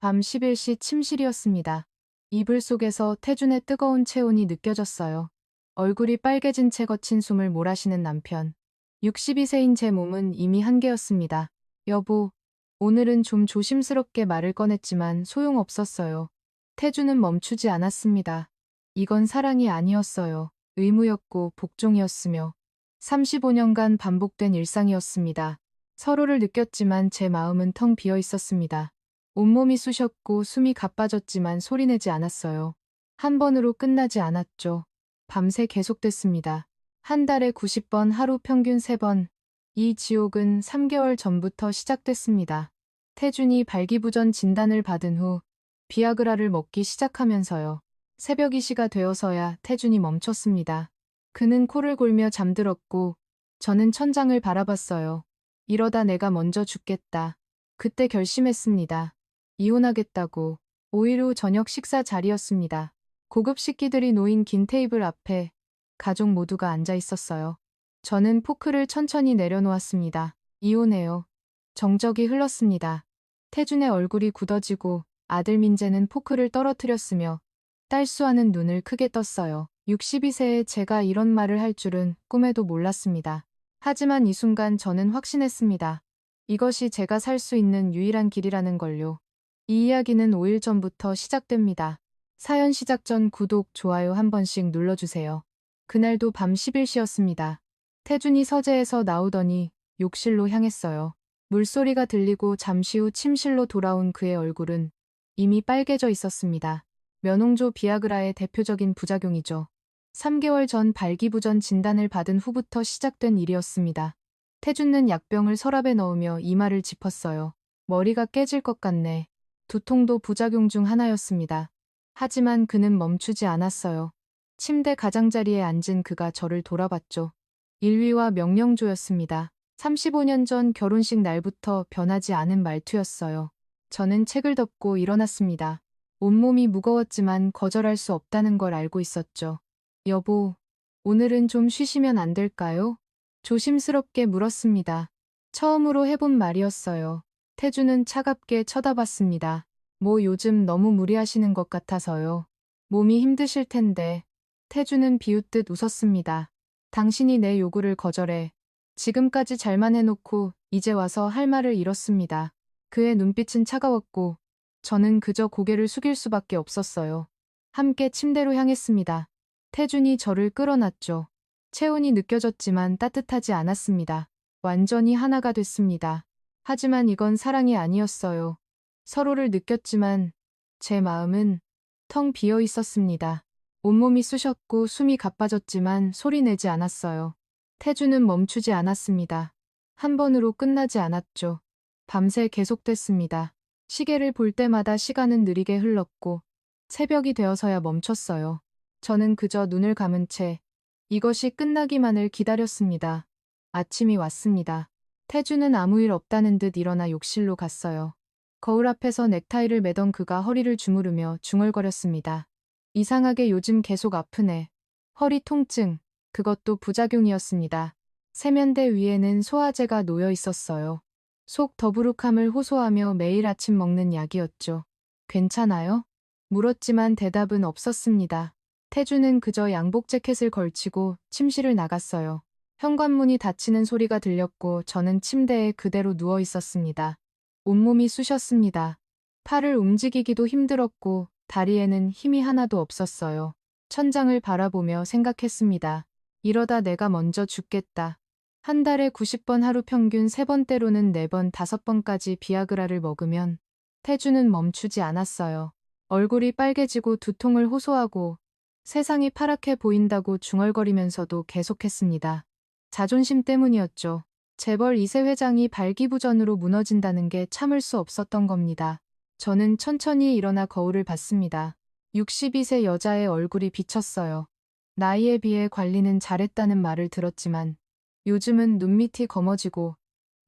밤 11시 침실이었습니다. 이불 속에서 태준의 뜨거운 체온이 느껴졌어요. 얼굴이 빨개진 채 거친 숨을 몰아쉬는 남편. 62세인 제 몸은 이미 한계였습니다. 여보, 오늘은 좀 조심스럽게 말을 꺼냈지만 소용없었어요. 태준은 멈추지 않았습니다. 이건 사랑이 아니었어요. 의무였고 복종이었으며 35년간 반복된 일상이었습니다. 서로를 느꼈지만 제 마음은 텅 비어 있었습니다. 온몸이 쑤셨고 숨이 가빠졌지만 소리내지 않았어요. 한 번으로 끝나지 않았죠. 밤새 계속됐습니다. 한 달에 90번, 하루 평균 3번. 이 지옥은 3개월 전부터 시작됐습니다. 태준이 발기부전 진단을 받은 후 비아그라를 먹기 시작하면서요. 새벽 2시가 되어서야 태준이 멈췄습니다. 그는 코를 골며 잠들었고 저는 천장을 바라봤어요. 이러다 내가 먼저 죽겠다. 그때 결심했습니다. 이혼하겠다고. 5일 후 저녁 식사 자리였습니다. 고급 식기들이 놓인 긴 테이블 앞에 가족 모두가 앉아 있었어요. 저는 포크를 천천히 내려놓았습니다. 이혼해요. 정적이 흘렀습니다. 태준의 얼굴이 굳어지고 아들 민재는 포크를 떨어뜨렸으며 딸수아는 눈을 크게 떴어요. 62세에 제가 이런 말을 할 줄은 꿈에도 몰랐습니다. 하지만 이 순간 저는 확신했습니다. 이것이 제가 살 수 있는 유일한 길이라는 걸요. 이 이야기는 5일 전부터 시작됩니다. 사연 시작 전 구독, 좋아요 한 번씩 눌러주세요. 그날도 밤 11시였습니다. 태준이 서재에서 나오더니 욕실로 향했어요. 물소리가 들리고 잠시 후 침실로 돌아온 그의 얼굴은 이미 빨개져 있었습니다. 면홍조 비아그라의 대표적인 부작용이죠. 3개월 전 발기부전 진단을 받은 후부터 시작된 일이었습니다. 태준은 약병을 서랍에 넣으며 이마를 짚었어요. 머리가 깨질 것 같네. 두통도 부작용 중 하나였습니다. 하지만 그는 멈추지 않았어요. 침대 가장자리에 앉은 그가 저를 돌아봤죠. 일위와 명령조였습니다. 35년 전 결혼식 날부터 변하지 않은 말투였어요. 저는 책을 덮고 일어났습니다. 온몸이 무거웠지만 거절할 수 없다는 걸 알고 있었죠. 여보, 오늘은 좀 쉬시면 안 될까요? 조심스럽게 물었습니다. 처음으로 해본 말이었어요. 태주는 차갑게 쳐다봤습니다. 뭐 요즘 너무 무리하시는 것 같아서요. 몸이 힘드실 텐데. 태주는 비웃듯 웃었습니다. 당신이 내 요구를 거절해. 지금까지 잘만 해놓고 이제 와서 할 말을 잃었습니다. 그의 눈빛은 차가웠고 저는 그저 고개를 숙일 수밖에 없었어요. 함께 침대로 향했습니다. 태준이 저를 끌어놨죠. 체온이 느껴졌지만 따뜻하지 않았습니다. 완전히 하나가 됐습니다. 하지만 이건 사랑이 아니었어요. 서로를 느꼈지만 제 마음은 텅 비어 있었습니다. 온몸이 쑤셨고 숨이 가빠졌지만 소리내지 않았어요. 태주는 멈추지 않았습니다. 한 번으로 끝나지 않았죠. 밤새 계속됐습니다. 시계를 볼 때마다 시간은 느리게 흘렀고 새벽이 되어서야 멈췄어요. 저는 그저 눈을 감은 채 이것이 끝나기만을 기다렸습니다. 아침이 왔습니다. 태주는 아무 일 없다는 듯 일어나 욕실로 갔어요. 거울 앞에서 넥타이를 매던 그가 허리를 주무르며 중얼거렸습니다. 이상하게 요즘 계속 아프네. 허리 통증, 그것도 부작용이었습니다. 세면대 위에는 소화제가 놓여 있었어요. 속 더부룩함을 호소하며 매일 아침 먹는 약이었죠. 괜찮아요? 물었지만 대답은 없었습니다. 태주는 그저 양복 재킷을 걸치고 침실을 나갔어요. 현관문이 닫히는 소리가 들렸고 저는 침대에 그대로 누워 있었습니다. 온몸이 쑤셨습니다. 팔을 움직이기도 힘들었고 다리에는 힘이 하나도 없었어요. 천장을 바라보며 생각했습니다. 이러다 내가 먼저 죽겠다. 한 달에 90번, 하루 평균 3번, 때로는 4번, 5번까지 비아그라를 먹으면 태주는 멈추지 않았어요. 얼굴이 빨개지고 두통을 호소하고 세상이 파랗게 보인다고 중얼거리면서도 계속했습니다. 자존심 때문이었죠. 재벌 2세 회장이 발기부전으로 무너진다는 게 참을 수 없었던 겁니다. 저는 천천히 일어나 거울을 봤습니다. 62세 여자의 얼굴이 비쳤어요. 나이에 비해 관리는 잘했다는 말을 들었지만 요즘은 눈밑이 검어지고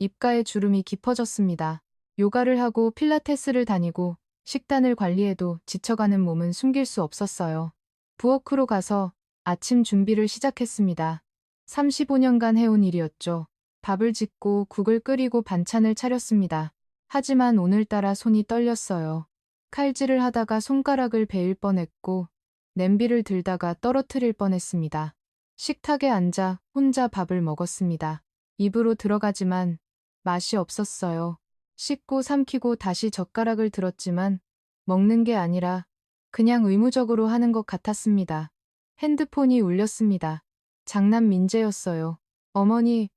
입가에 주름이 깊어졌습니다. 요가를 하고 필라테스를 다니고 식단을 관리해도 지쳐가는 몸은 숨길 수 없었어요. 부엌으로 가서 아침 준비를 시작했습니다. 35년간 해온 일이었죠. 밥을 짓고 국을 끓이고 반찬을 차렸습니다. 하지만 오늘따라 손이 떨렸어요. 칼질을 하다가 손가락을 베일 뻔했고 냄비를 들다가 떨어뜨릴 뻔했습니다. 식탁에 앉아 혼자 밥을 먹었습니다. 입으로 들어가지만 맛이 없었어요. 씹고 삼키고 다시 젓가락을 들었지만 먹는 게 아니라 그냥 의무적으로 하는 것 같았습니다. 핸드폰이 울렸습니다. 장남 민재였어요. 어머니,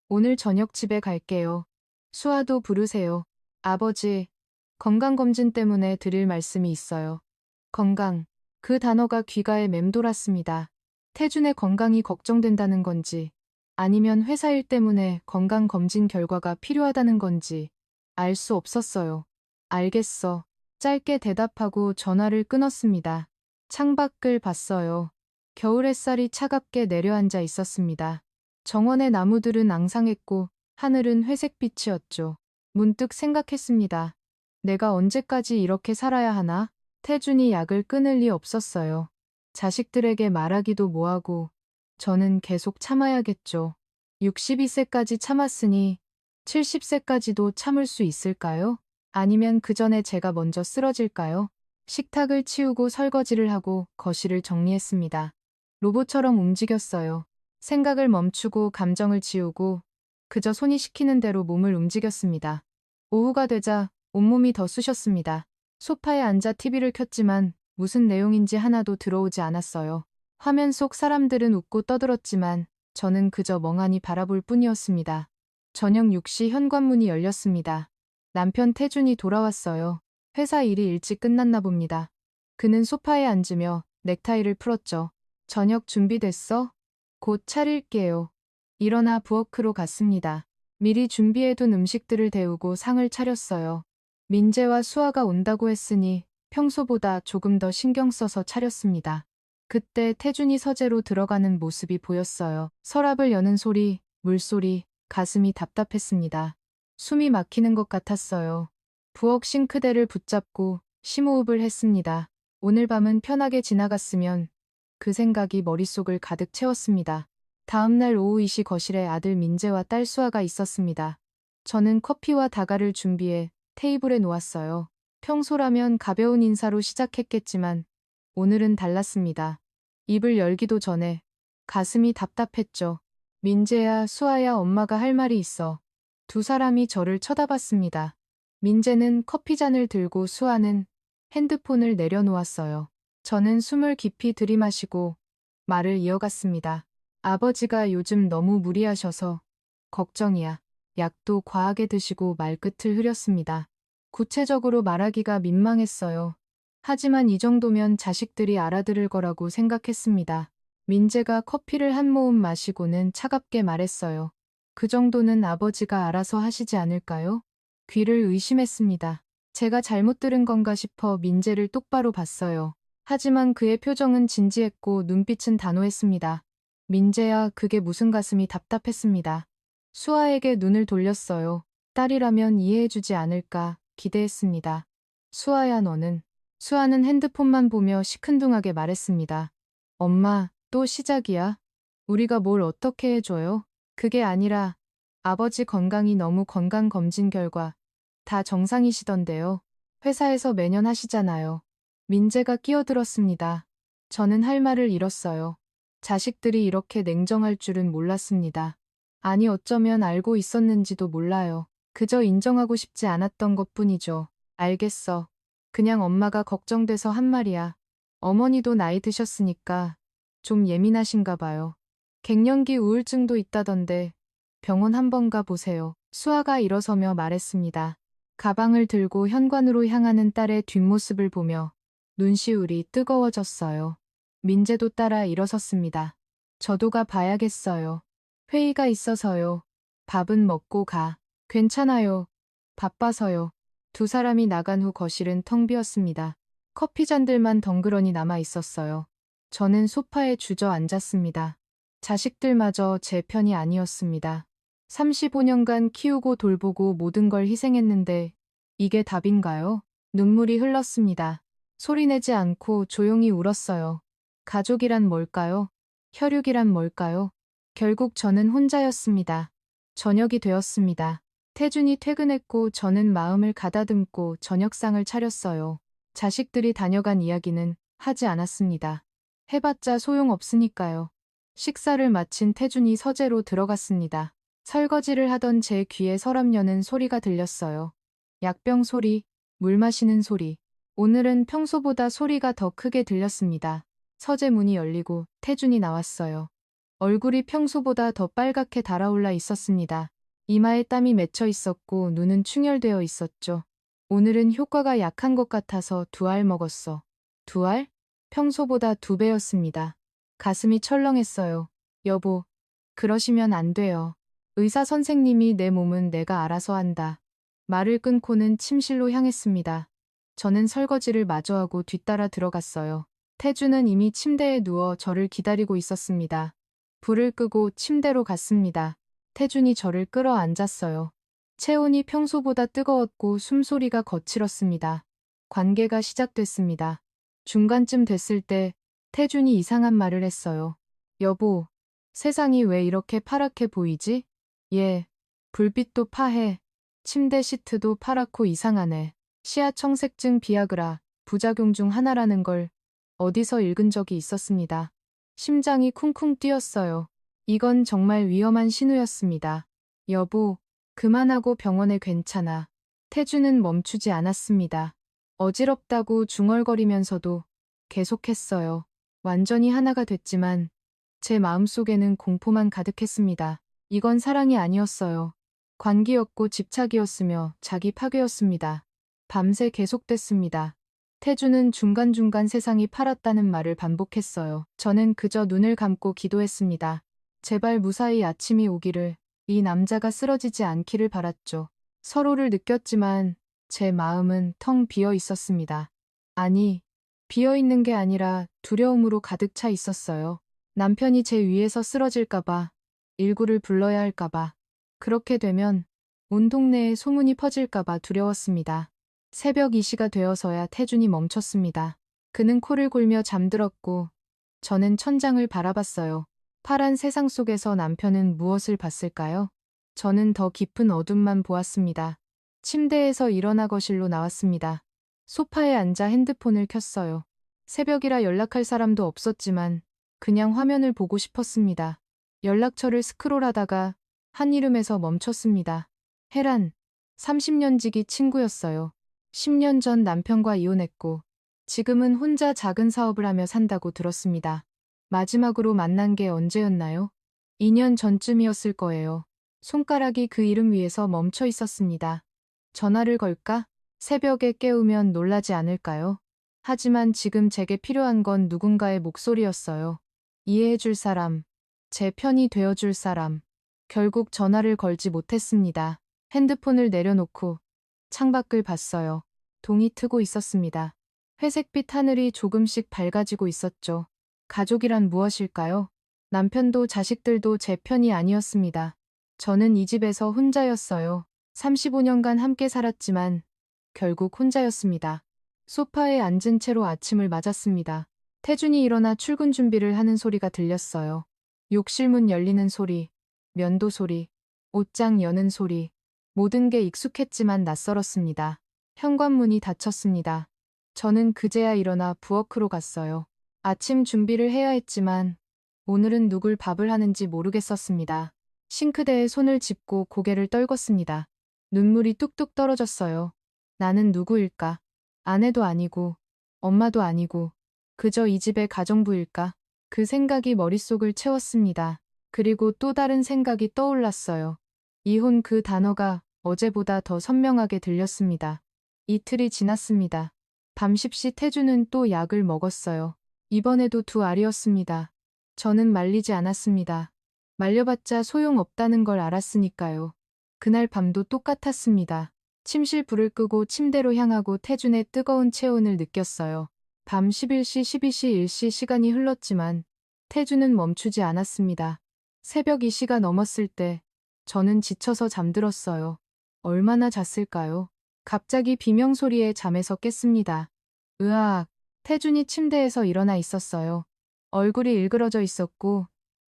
오늘 저녁 집에 갈게요. 수아도 부르세요. 아버지, 건강검진 때문에 드릴 말씀이 있어요. 건강. 그 단어가 귀가에 맴돌았습니다. 태준의 건강이 걱정된다는 건지, 아니면 회사 일 때문에 건강검진 결과가 필요하다는 건지 알 수 없었어요. 알겠어. 짧게 대답하고 전화를 끊었습니다. 창밖을 봤어요. 겨울 햇살이 차갑게 내려앉아 있었습니다. 정원의 나무들은 앙상했고 하늘은 회색빛이었죠. 문득 생각했습니다. 내가 언제까지 이렇게 살아야 하나? 태준이 약을 끊을 리 없었어요. 자식들에게 말하기도 뭐하고 저는 계속 참아야겠죠. 62세까지 참았으니 70세까지도 참을 수 있을까요? 아니면 그 전에 제가 먼저 쓰러질까요? 식탁을 치우고 설거지를 하고 거실을 정리했습니다. 로봇처럼 움직였어요. 생각을 멈추고 감정을 지우고 그저 손이 시키는 대로 몸을 움직였습니다. 오후가 되자 온몸이 더 쑤셨습니다. 소파에 앉아 TV를 켰지만 무슨 내용인지 하나도 들어오지 않았어요. 화면 속 사람들은 웃고 떠들었지만 저는 그저 멍하니 바라볼 뿐이었습니다. 저녁 6시 현관문이 열렸습니다. 남편 태준이 돌아왔어요. 회사 일이 일찍 끝났나 봅니다. 그는 소파에 앉으며 넥타이를 풀었죠. 저녁 준비됐어? 곧 차릴게요. 일어나 부엌으로 갔습니다. 미리 준비해둔 음식들을 데우고 상을 차렸어요. 민재와 수아가 온다고 했으니 평소보다 조금 더 신경 써서 차렸습니다. 그때 태준이 서재로 들어가는 모습이 보였어요. 서랍을 여는 소리, 물소리, 가슴이 답답했습니다. 숨이 막히는 것 같았어요. 부엌 싱크대를 붙잡고 심호흡을 했습니다. 오늘 밤은 편하게 지나갔으면 그 생각이 머릿속을 가득 채웠습니다. 다음날 오후 2시 거실에 아들 민재와 딸 수아가 있었습니다. 저는 커피와 다가를 준비해 테이블에 놓았어요. 평소라면 가벼운 인사로 시작했겠지만 오늘은 달랐습니다. 입을 열기도 전에 가슴이 답답했죠. 민재야, 수아야, 엄마가 할 말이 있어. 두 사람이 저를 쳐다봤습니다. 민재는 커피잔을 들고 수아는 핸드폰을 내려놓았어요. 저는 숨을 깊이 들이마시고 말을 이어갔습니다. 아버지가 요즘 너무 무리하셔서 걱정이야. 약도 과하게 드시고 말끝을 흐렸습니다. 구체적으로 말하기가 민망했어요. 하지만 이 정도면 자식들이 알아들을 거라고 생각했습니다. 민재가 커피를 한 모금 마시고는 차갑게 말했어요. 그 정도는 아버지가 알아서 하시지 않을까요? 귀를 의심했습니다. 제가 잘못 들은 건가 싶어 민재를 똑바로 봤어요. 하지만 그의 표정은 진지했고 눈빛은 단호했습니다. 민재야, 그게 무슨 가슴이 답답했습니다. 수아에게 눈을 돌렸어요. 딸이라면 이해해주지 않을까 기대했습니다. 수아야, 너는. 수아는 핸드폰만 보며 시큰둥하게 말했습니다. 엄마, 또 시작이야? 우리가 뭘 어떻게 해줘요? 그게 아니라 아버지 건강이 너무 건강검진 결과 다 정상이시던데요. 회사에서 매년 하시잖아요. 민재가 끼어들었습니다. 저는 할 말을 잃었어요. 자식들이 이렇게 냉정할 줄은 몰랐습니다. 아니, 어쩌면 알고 있었는지도 몰라요. 그저 인정하고 싶지 않았던 것뿐이죠. 알겠어. 그냥 엄마가 걱정돼서 한 말이야. 어머니도 나이 드셨으니까 좀 예민하신가 봐요. 갱년기 우울증도 있다던데 병원 한번 가보세요. 수아가 일어서며 말했습니다. 가방을 들고 현관으로 향하는 딸의 뒷모습을 보며 눈시울이 뜨거워졌어요. 민재도 따라 일어섰습니다. 저도 가봐야겠어요. 회의가 있어서요. 밥은 먹고 가. 괜찮아요. 바빠서요. 두 사람이 나간 후 거실은 텅 비었습니다. 커피 잔들만 덩그러니 남아 있었어요. 저는 소파에 주저앉았습니다. 자식들마저 제 편이 아니었습니다. 35년간 키우고 돌보고 모든 걸 희생했는데 이게 답인가요? 눈물이 흘렀습니다. 소리내지 않고 조용히 울었어요. 가족이란 뭘까요? 혈육이란 뭘까요? 결국 저는 혼자였습니다. 저녁이 되었습니다. 태준이 퇴근했고 저는 마음을 가다듬고 저녁상을 차렸어요. 자식들이 다녀간 이야기는 하지 않았습니다. 해봤자 소용없으니까요. 식사를 마친 태준이 서재로 들어갔습니다. 설거지를 하던 제 귀에 서랍 여는 소리가 들렸어요. 약병 소리, 물 마시는 소리. 오늘은 평소보다 소리가 더 크게 들렸습니다. 서재 문이 열리고 태준이 나왔어요. 얼굴이 평소보다 더 빨갛게 달아올라 있었습니다. 이마에 땀이 맺혀 있었고 눈은 충혈되어 있었죠. 오늘은 효과가 약한 것 같아서 2알 먹었어. 2알? 평소보다 2배였습니다. 가슴이 철렁했어요. 여보, 그러시면 안 돼요. 의사 선생님이 내 몸은 내가 알아서 한다. 말을 끊고는 침실로 향했습니다. 저는 설거지를 마저 하고 뒤따라 들어갔어요. 태주는 이미 침대에 누워 저를 기다리고 있었습니다. 불을 끄고 침대로 갔습니다. 태준이 저를 끌어안았어요. 체온이 평소보다 뜨거웠고 숨소리가 거칠었습니다. 관계가 시작됐습니다. 중간쯤 됐을 때 태준이 이상한 말을 했어요. 여보, 세상이 왜 이렇게 파랗게 보이지? 예, 불빛도 파해. 침대 시트도 파랗고 이상하네. 시야청색증 비아그라, 부작용 중 하나라는 걸 어디서 읽은 적이 있었습니다. 심장이 쿵쿵 뛰었어요. 이건 정말 위험한 신호였습니다. 여보, 그만하고 병원에 괜찮아. 태주는 멈추지 않았습니다. 어지럽다고 중얼거리면서도 계속했어요. 완전히 하나가 됐지만 제 마음속에는 공포만 가득했습니다. 이건 사랑이 아니었어요. 관기였고 집착이었으며 자기 파괴였습니다. 밤새 계속됐습니다. 태주는 중간중간 세상이 파랗다는 말을 반복했어요. 저는 그저 눈을 감고 기도했습니다. 제발 무사히 아침이 오기를, 이 남자가 쓰러지지 않기를 바랐죠. 서로를 느꼈지만 제 마음은 텅 비어 있었습니다. 아니, 비어 있는 게 아니라 두려움으로 가득 차 있었어요. 남편이 제 위에서 쓰러질까봐, 119를 불러야 할까봐. 그렇게 되면 온 동네에 소문이 퍼질까봐 두려웠습니다. 새벽 2시가 되어서야 태준이 멈췄습니다. 그는 코를 골며 잠들었고 저는 천장을 바라봤어요. 파란 세상 속에서 남편은 무엇을 봤을까요? 저는 더 깊은 어둠만 보았습니다. 침대에서 일어나 거실로 나왔습니다. 소파에 앉아 핸드폰을 켰어요. 새벽이라 연락할 사람도 없었지만 그냥 화면을 보고 싶었습니다. 연락처를 스크롤하다가 한 이름에서 멈췄습니다. 혜란, 30년 지기 친구였어요. 10년 전 남편과 이혼했고 지금은 혼자 작은 사업을 하며 산다고 들었습니다. 마지막으로 만난 게 언제였나요? 2년 전쯤이었을 거예요. 손가락이 그 이름 위에서 멈춰 있었습니다. 전화를 걸까? 새벽에 깨우면 놀라지 않을까요? 하지만 지금 제게 필요한 건 누군가의 목소리였어요. 이해해줄 사람, 제 편이 되어줄 사람. 결국 전화를 걸지 못했습니다. 핸드폰을 내려놓고 창밖을 봤어요. 동이 트고 있었습니다. 회색빛 하늘이 조금씩 밝아지고 있었죠. 가족이란 무엇일까요? 남편도 자식들도 제 편이 아니었습니다. 저는 이 집에서 혼자였어요. 35년간 함께 살았지만 결국 혼자였습니다. 소파에 앉은 채로 아침을 맞았습니다. 태준이 일어나 출근 준비를 하는 소리가 들렸어요. 욕실 문 열리는 소리, 면도 소리, 옷장 여는 소리. 모든 게 익숙했지만 낯설었습니다. 현관문이 닫혔습니다. 저는 그제야 일어나 부엌으로 갔어요. 아침 준비를 해야 했지만 오늘은 누굴 밥을 하는지 모르겠었습니다. 싱크대에 손을 짚고 고개를 떨궜습니다. 눈물이 뚝뚝 떨어졌어요. 나는 누구일까? 아내도 아니고 엄마도 아니고 그저 이 집의 가정부일까? 그 생각이 머릿속을 채웠습니다. 그리고 또 다른 생각이 떠올랐어요. 이혼 그 단어가 어제보다 더 선명하게 들렸습니다. 이틀이 지났습니다. 밤10시 태주는 또 약을 먹었어요. 이번에도 2알이었습니다. 저는 말리지 않았습니다. 말려봤자 소용없다는 걸 알았으니까요. 그날 밤도 똑같았습니다. 침실 불을 끄고 침대로 향하고 태준의 뜨거운 체온을 느꼈어요. 밤 11시, 12시, 1시 시간이 흘렀지만 태준은 멈추지 않았습니다. 새벽 2시가 넘었을 때 저는 지쳐서 잠들었어요. 얼마나 잤을까요? 갑자기 비명소리에 잠에서 깼습니다. 으악, 태준이 침대에서 일어나 있었어요. 얼굴이 일그러져 있었고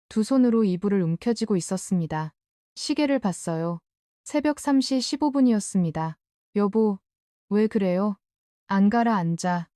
2손으로 이불을 움켜쥐고 있었습니다. 시계를 봤어요. 새벽 3시 15분이었습니다. 여보, 왜 그래요? 안 가라앉아.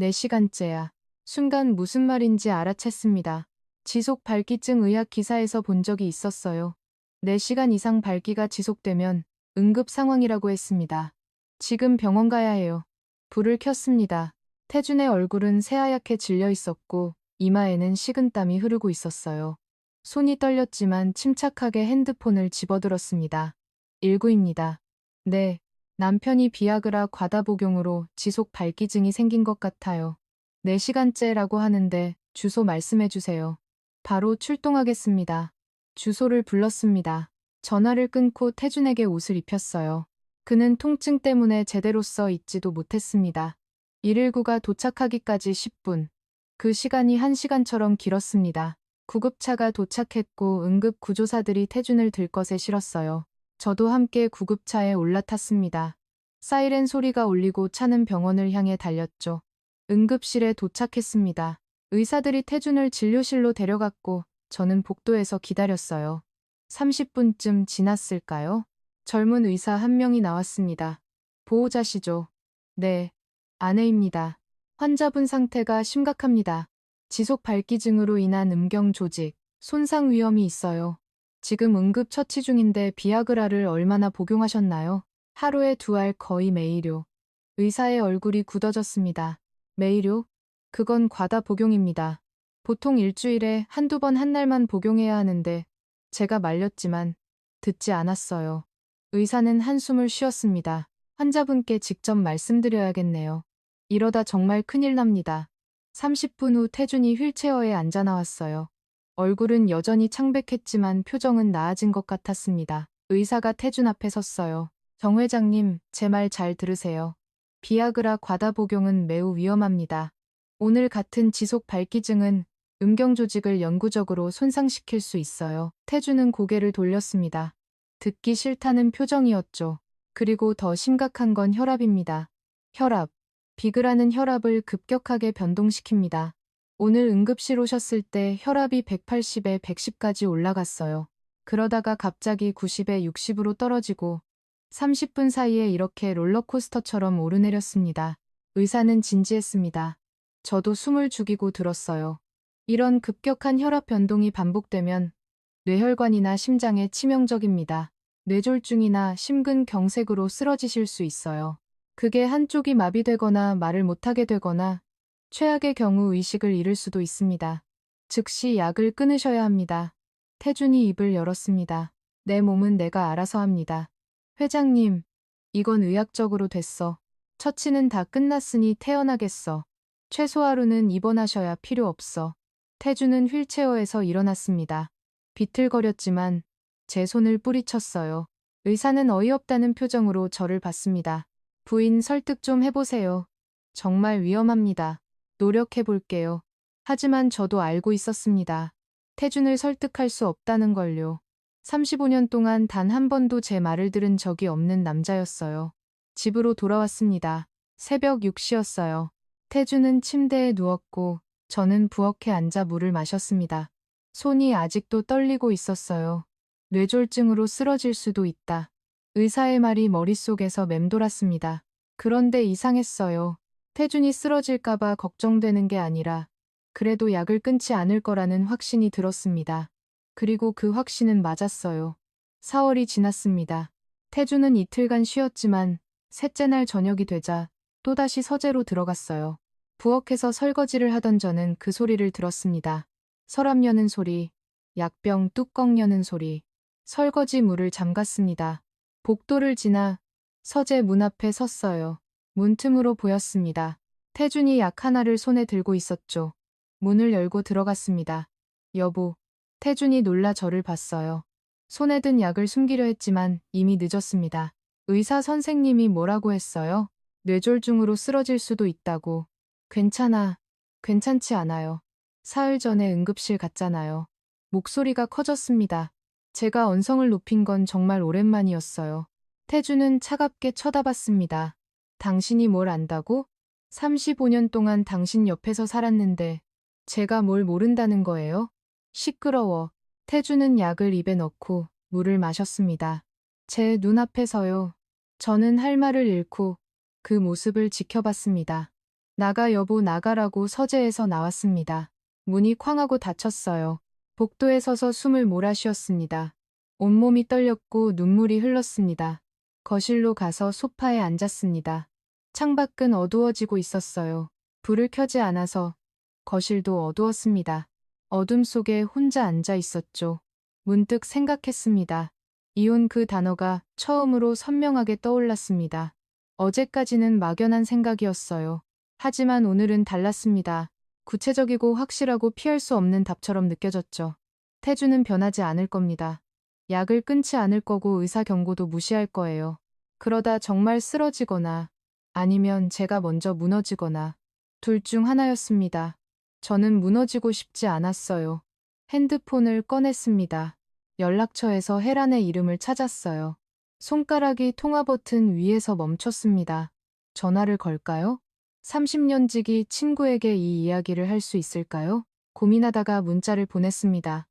4시간째야. 순간 무슨 말인지 알아챘습니다. 지속 발기증 의학 기사에서 본 적이 있었어요. 4시간 이상 발기가 지속되면 응급 상황이라고 했습니다. 지금 병원 가야 해요. 불을 켰습니다. 태준의 얼굴은 새하얗게 질려 있었고 이마에는 식은땀이 흐르고 있었어요. 손이 떨렸지만 침착하게 핸드폰을 집어들었습니다. 19입니다. 네, 남편이 비아그라 과다 복용으로 지속 발기증이 생긴 것 같아요. 4시간째라고 하는데 주소 말씀해 주세요. 바로 출동하겠습니다. 주소를 불렀습니다. 전화를 끊고 태준에게 옷을 입혔어요. 그는 통증 때문에 제대로 써 있지도 못했습니다. 119가 도착하기까지 10분. 그 시간이 1시간처럼 길었습니다. 구급차가 도착했고 응급 구조사들이 태준을 들것에 실었어요. 저도 함께 구급차에 올라탔습니다. 사이렌 소리가 울리고 차는 병원을 향해 달렸죠. 응급실에 도착했습니다. 의사들이 태준을 진료실로 데려갔고 저는 복도에서 기다렸어요. 30분쯤 지났을까요? 젊은 의사 한 명이 나왔습니다. 보호자시죠? 네, 아내입니다. 환자분 상태가 심각합니다. 지속 발기증으로 인한 음경 조직, 손상 위험이 있어요. 지금 응급 처치 중인데 비아그라를 얼마나 복용하셨나요? 하루에 2알 거의 매일요. 의사의 얼굴이 굳어졌습니다. 매일요? 그건 과다 복용입니다. 보통 일주일에 한두 번 한 날만 복용해야 하는데 제가 말렸지만 듣지 않았어요. 의사는 한숨을 쉬었습니다. 환자분께 직접 말씀드려야겠네요. 이러다 정말 큰일 납니다. 30분 후 태준이 휠체어에 앉아 나왔어요. 얼굴은 여전히 창백했지만 표정은 나아진 것 같았습니다. 의사가 태준 앞에 섰어요. 정 회장님, 제 말 잘 들으세요. 비아그라 과다 복용은 매우 위험합니다. 오늘 같은 지속 발기증은 음경 조직을 영구적으로 손상시킬 수 있어요. 태준은 고개를 돌렸습니다. 듣기 싫다는 표정이었죠. 그리고 더 심각한 건 혈압입니다. 혈압. 비그라는 혈압을 급격하게 변동시킵니다. 오늘 응급실 오셨을 때 혈압이 180에 110까지 올라갔어요. 그러다가 갑자기 90에 60으로 떨어지고 30분 사이에 이렇게 롤러코스터처럼 오르내렸습니다. 의사는 진지했습니다. 저도 숨을 죽이고 들었어요. 이런 급격한 혈압 변동이 반복되면 뇌혈관이나 심장에 치명적입니다. 뇌졸중이나 심근경색으로 쓰러지실 수 있어요. 그게 한쪽이 마비되거나 말을 못하게 되거나 최악의 경우 의식을 잃을 수도 있습니다. 즉시 약을 끊으셔야 합니다. 태준이 입을 열었습니다. 내 몸은 내가 알아서 합니다. 회장님, 이건 의학적으로 됐어. 처치는 다 끝났으니 퇴원하겠어. 최소 하루는 입원하셔야 필요 없어. 태준은 휠체어에서 일어났습니다. 비틀거렸지만 제 손을 뿌리쳤어요. 의사는 어이없다는 표정으로 저를 봤습니다. 부인 설득 좀 해보세요. 정말 위험합니다. 노력해볼게요. 하지만 저도 알고 있었습니다. 태준을 설득할 수 없다는 걸요. 35년 동안 단 한 번도 제 말을 들은 적이 없는 남자였어요. 집으로 돌아왔습니다. 새벽 6시였어요. 태준은 침대에 누웠고 저는 부엌에 앉아 물을 마셨습니다. 손이 아직도 떨리고 있었어요. 뇌졸중으로 쓰러질 수도 있다. 의사의 말이 머릿속에서 맴돌았습니다. 그런데 이상했어요. 태준이 쓰러질까봐 걱정되는 게 아니라 그래도 약을 끊지 않을 거라는 확신이 들었습니다. 그리고 그 확신은 맞았어요. 4월이 지났습니다. 태준은 이틀간 쉬었지만 셋째 날 저녁이 되자 또다시 서재로 들어갔어요. 부엌에서 설거지를 하던 저는 그 소리를 들었습니다. 서랍 여는 소리, 약병 뚜껑 여는 소리, 설거지 물을 잠갔습니다. 복도를 지나 서재 문 앞에 섰어요. 문틈으로 보였습니다. 태준이 약 하나를 손에 들고 있었죠. 문을 열고 들어갔습니다. 여보. 태준이 놀라 저를 봤어요. 손에 든 약을 숨기려 했지만 이미 늦었습니다. 의사 선생님이 뭐라고 했어요? 뇌졸중으로 쓰러질 수도 있다고. 괜찮아. 괜찮지 않아요. 사흘 전에 응급실 갔잖아요. 목소리가 커졌습니다. 제가 언성을 높인 건 정말 오랜만이었어요. 태준은 차갑게 쳐다봤습니다. 당신이 뭘 안다고? 35년 동안 당신 옆에서 살았는데 제가 뭘 모른다는 거예요? 시끄러워. 태준은 약을 입에 넣고 물을 마셨습니다. 제 눈앞에서요. 저는 할 말을 잃고 그 모습을 지켜봤습니다. 나가 여보 나가라고 서재에서 나왔습니다. 문이 쾅하고 닫혔어요. 복도에 서서 숨을 몰아쉬었습니다. 온몸이 떨렸고 눈물이 흘렀습니다. 거실로 가서 소파에 앉았습니다. 창밖은 어두워지고 있었어요. 불을 켜지 않아서 거실도 어두웠습니다. 어둠 속에 혼자 앉아 있었죠. 문득 생각했습니다. 이혼 그 단어가 처음으로 선명하게 떠올랐습니다. 어제까지는 막연한 생각이었어요. 하지만 오늘은 달랐습니다. 구체적이고 확실하고 피할 수 없는 답처럼 느껴졌죠. 태주는 변하지 않을 겁니다. 약을 끊지 않을 거고 의사 경고도 무시할 거예요. 그러다 정말 쓰러지거나 아니면 제가 먼저 무너지거나 둘 중 하나였습니다. 저는 무너지고 싶지 않았어요. 핸드폰을 꺼냈습니다. 연락처에서 혜란의 이름을 찾았어요. 손가락이 통화 버튼 위에서 멈췄습니다. 전화를 걸까요? 30년 지기 친구에게 이 이야기를 할 수 있을까요? 고민하다가 문자를 보냈습니다.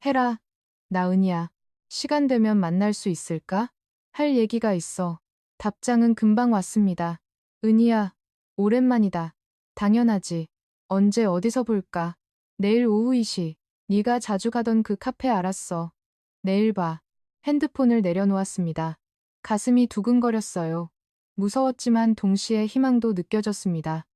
혜라, 나 은희야. 시간 되면 만날 수 있을까? 할 얘기가 있어. 답장은 금방 왔습니다. 은희야, 오랜만이다. 당연하지. 언제 어디서 볼까? 내일 오후 2시. 네가 자주 가던 그 카페 알았어. 내일 봐. 핸드폰을 내려놓았습니다. 가슴이 두근거렸어요. 무서웠지만 동시에 희망도 느껴졌습니다.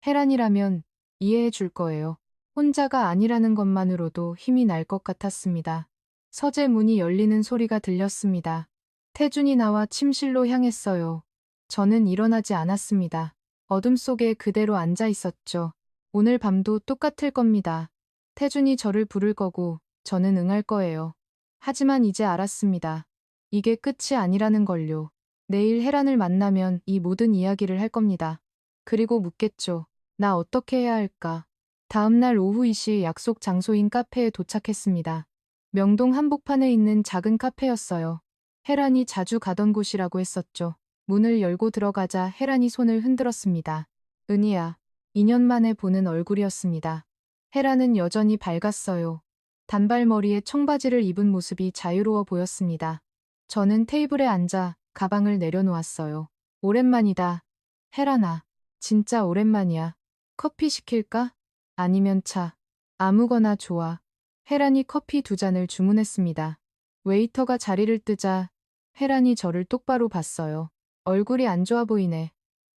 혜란이라면 이해해 줄 거예요. 혼자가 아니라는 것만으로도 힘이 날 것 같았습니다. 서재 문이 열리는 소리가 들렸습니다. 태준이 나와 침실로 향했어요. 저는 일어나지 않았습니다. 어둠 속에 그대로 앉아 있었죠. 오늘 밤도 똑같을 겁니다. 태준이 저를 부를 거고 저는 응할 거예요. 하지만 이제 알았습니다. 이게 끝이 아니라는 걸요. 내일 혜란을 만나면 이 모든 이야기를 할 겁니다. 그리고 묻겠죠. 나 어떻게 해야 할까? 다음날 오후 2시 약속 장소인 카페에 도착했습니다. 명동 한복판에 있는 작은 카페였어요. 혜란이 자주 가던 곳이라고 했었죠. 문을 열고 들어가자 혜란이 손을 흔들었습니다. 은희야, 2년 만에 보는 얼굴이었습니다. 혜란은 여전히 밝았어요. 단발머리에 청바지를 입은 모습이 자유로워 보였습니다. 저는 테이블에 앉아 가방을 내려놓았어요. 오랜만이다. 혜란아, 진짜 오랜만이야. 커피 시킬까? 아니면 차. 아무거나 좋아. 혜란이 커피 2잔을 주문했습니다. 웨이터가 자리를 뜨자 혜란이 저를 똑바로 봤어요. 얼굴이 안 좋아 보이네.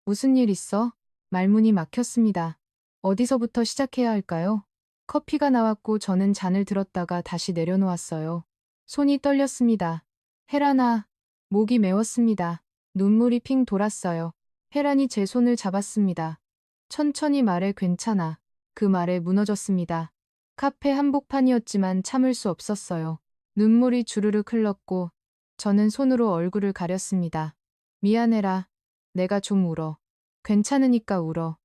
무슨 일 있어? 말문이 막혔습니다. 어디서부터 시작해야 할까요? 커피가 나왔고 저는 잔을 들었다가 다시 내려놓았어요. 손이 떨렸습니다. 혜란아, 목이 메웠습니다. 눈물이 핑 돌았어요. 혜란이 제 손을 잡았습니다. 천천히 말해 괜찮아. 그 말에 무너졌습니다. 카페 한복판이었지만 참을 수 없었어요. 눈물이 주르륵 흘렀고 저는 손으로 얼굴을 가렸습니다. 미안해라. 내가 좀 울어. 괜찮으니까 울어.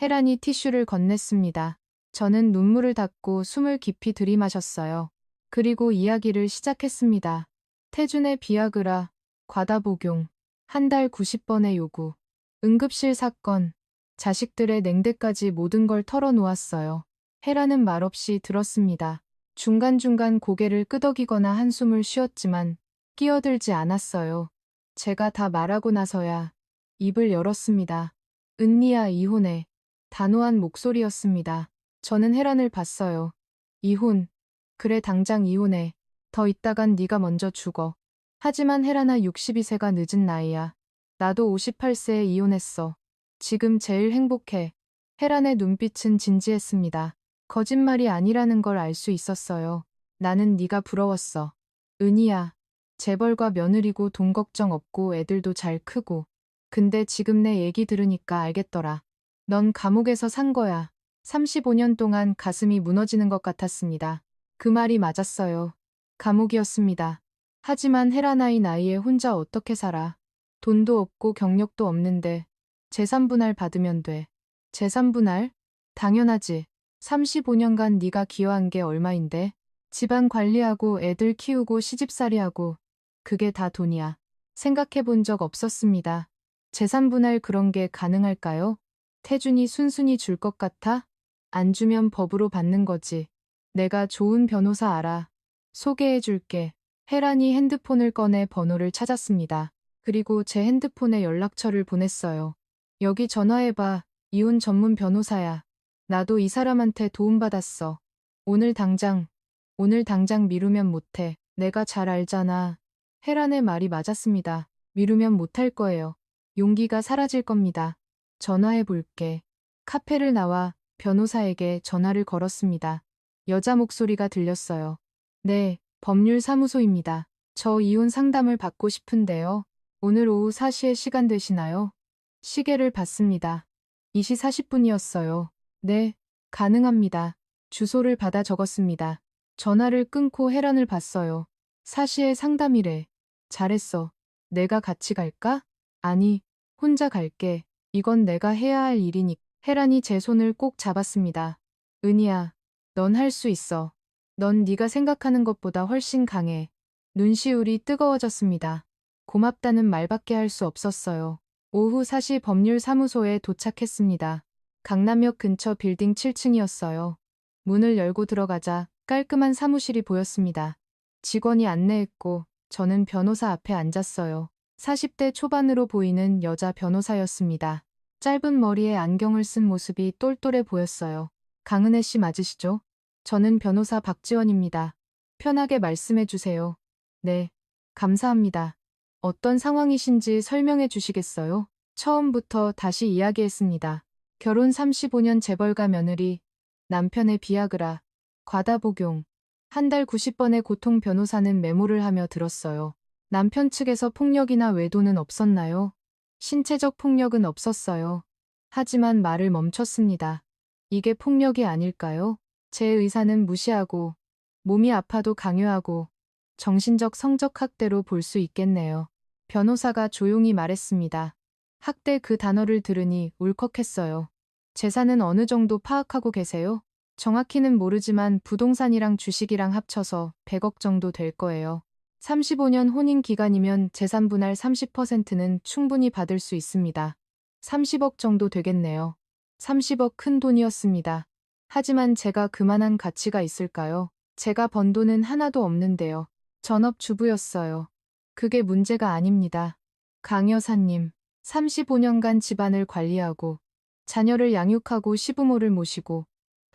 혜란이 티슈를 건넸습니다. 저는 눈물을 닦고 숨을 깊이 들이마셨어요. 그리고 이야기를 시작했습니다. 태준의 비아그라, 과다 복용, 한 달 90번의 요구, 응급실 사건, 자식들의 냉대까지 모든 걸 털어놓았어요. 혜란은 말없이 들었습니다. 중간중간 고개를 끄덕이거나 한숨을 쉬었지만 끼어들지 않았어요. 제가 다 말하고 나서야 입을 열었습니다. 은니야 이혼해. 단호한 목소리였습니다. 저는 혜란을 봤어요. 이혼. 그래 당장 이혼해. 더 있다간 네가 먼저 죽어. 하지만 혜란아 62세가 늦은 나이야. 나도 58세에 이혼했어. 지금 제일 행복해. 혜란의 눈빛은 진지했습니다. 거짓말이 아니라는 걸 알 수 있었어요. 나는 네가 부러웠어. 은희야. 재벌과 며느리고 돈 걱정 없고 애들도 잘 크고. 근데 지금 내 얘기 들으니까 알겠더라. 넌 감옥에서 산 거야. 35년 동안 가슴이 무너지는 것 같았습니다. 그 말이 맞았어요. 감옥이었습니다. 하지만 혜란아이 나이에 혼자 어떻게 살아. 돈도 없고 경력도 없는데 재산 분할 받으면 돼. 재산 분할? 당연하지. 35년간 네가 기여한 게 얼마인데? 집안 관리하고 애들 키우고 시집살이하고 그게 다 돈이야. 생각해 본 적 없었습니다. 재산 분할 그런 게 가능할까요? 태준이 순순히 줄 것 같아? 안 주면 법으로 받는 거지. 내가 좋은 변호사 알아. 소개해 줄게. 혜란이 핸드폰을 꺼내 번호를 찾았습니다. 그리고 제 핸드폰에 연락처를 보냈어요. 여기 전화해봐. 이혼 전문 변호사야. 나도 이 사람한테 도움받았어. 오늘 당장, 오늘 당장 미루면 못해. 내가 잘 알잖아. 혜란의 말이 맞았습니다. 미루면 못할 거예요. 용기가 사라질 겁니다. 전화해 볼게. 카페를 나와 변호사에게 전화를 걸었습니다. 여자 목소리가 들렸어요. 네, 법률사무소입니다. 저 이혼 상담을 받고 싶은데요. 오늘 오후 4시에 시간 되시나요? 시계를 봤습니다. 2시 40분이었어요. 네, 가능합니다. 주소를 받아 적었습니다. 전화를 끊고 혜란을 봤어요. 4시에 상담이래. 잘했어. 내가 같이 갈까? 아니, 혼자 갈게. 이건 내가 해야 할 일이니. 혜란이 제 손을 꼭 잡았습니다. 은희야, 넌 할 수 있어. 넌 네가 생각하는 것보다 훨씬 강해. 눈시울이 뜨거워졌습니다. 고맙다는 말밖에 할 수 없었어요. 오후 4시 법률사무소에 도착했습니다. 강남역 근처 빌딩 7층이었어요. 문을 열고 들어가자 깔끔한 사무실이 보였습니다. 직원이 안내했고 저는 변호사 앞에 앉았어요. 40대 초반으로 보이는 여자 변호사였습니다. 짧은 머리에 안경을 쓴 모습이 똘똘해 보였어요. 강은혜 씨 맞으시죠? 저는 변호사 박지원입니다. 편하게 말씀해 주세요. 네, 감사합니다. 어떤 상황이신지 설명해 주시겠어요? 처음부터 다시 이야기했습니다. 결혼 35년 재벌가 며느리, 남편의 비아그라, 과다 복용, 한 달 90번의 고통 변호사는 메모를 하며 들었어요. 남편 측에서 폭력이나 외도는 없었나요? 신체적 폭력은 없었어요. 하지만 말을 멈췄습니다. 이게 폭력이 아닐까요? 제 의사는 무시하고, 몸이 아파도 강요하고, 정신적 성적 학대로 볼 수 있겠네요. 변호사가 조용히 말했습니다. 학대 그 단어를 들으니 울컥했어요. 재산은 어느 정도 파악하고 계세요? 정확히는 모르지만 부동산이랑 주식이랑 합쳐서 100억 정도 될 거예요. 35년 혼인 기간이면 재산 분할 30%는 충분히 받을 수 있습니다. 30억 정도 되겠네요. 30억 큰 돈이었습니다. 하지만 제가 그만한 가치가 있을까요? 제가 번 돈은 하나도 없는데요. 전업주부였어요. 그게 문제가 아닙니다. 강 여사님, 35년간 집안을 관리하고 자녀를 양육하고 시부모를 모시고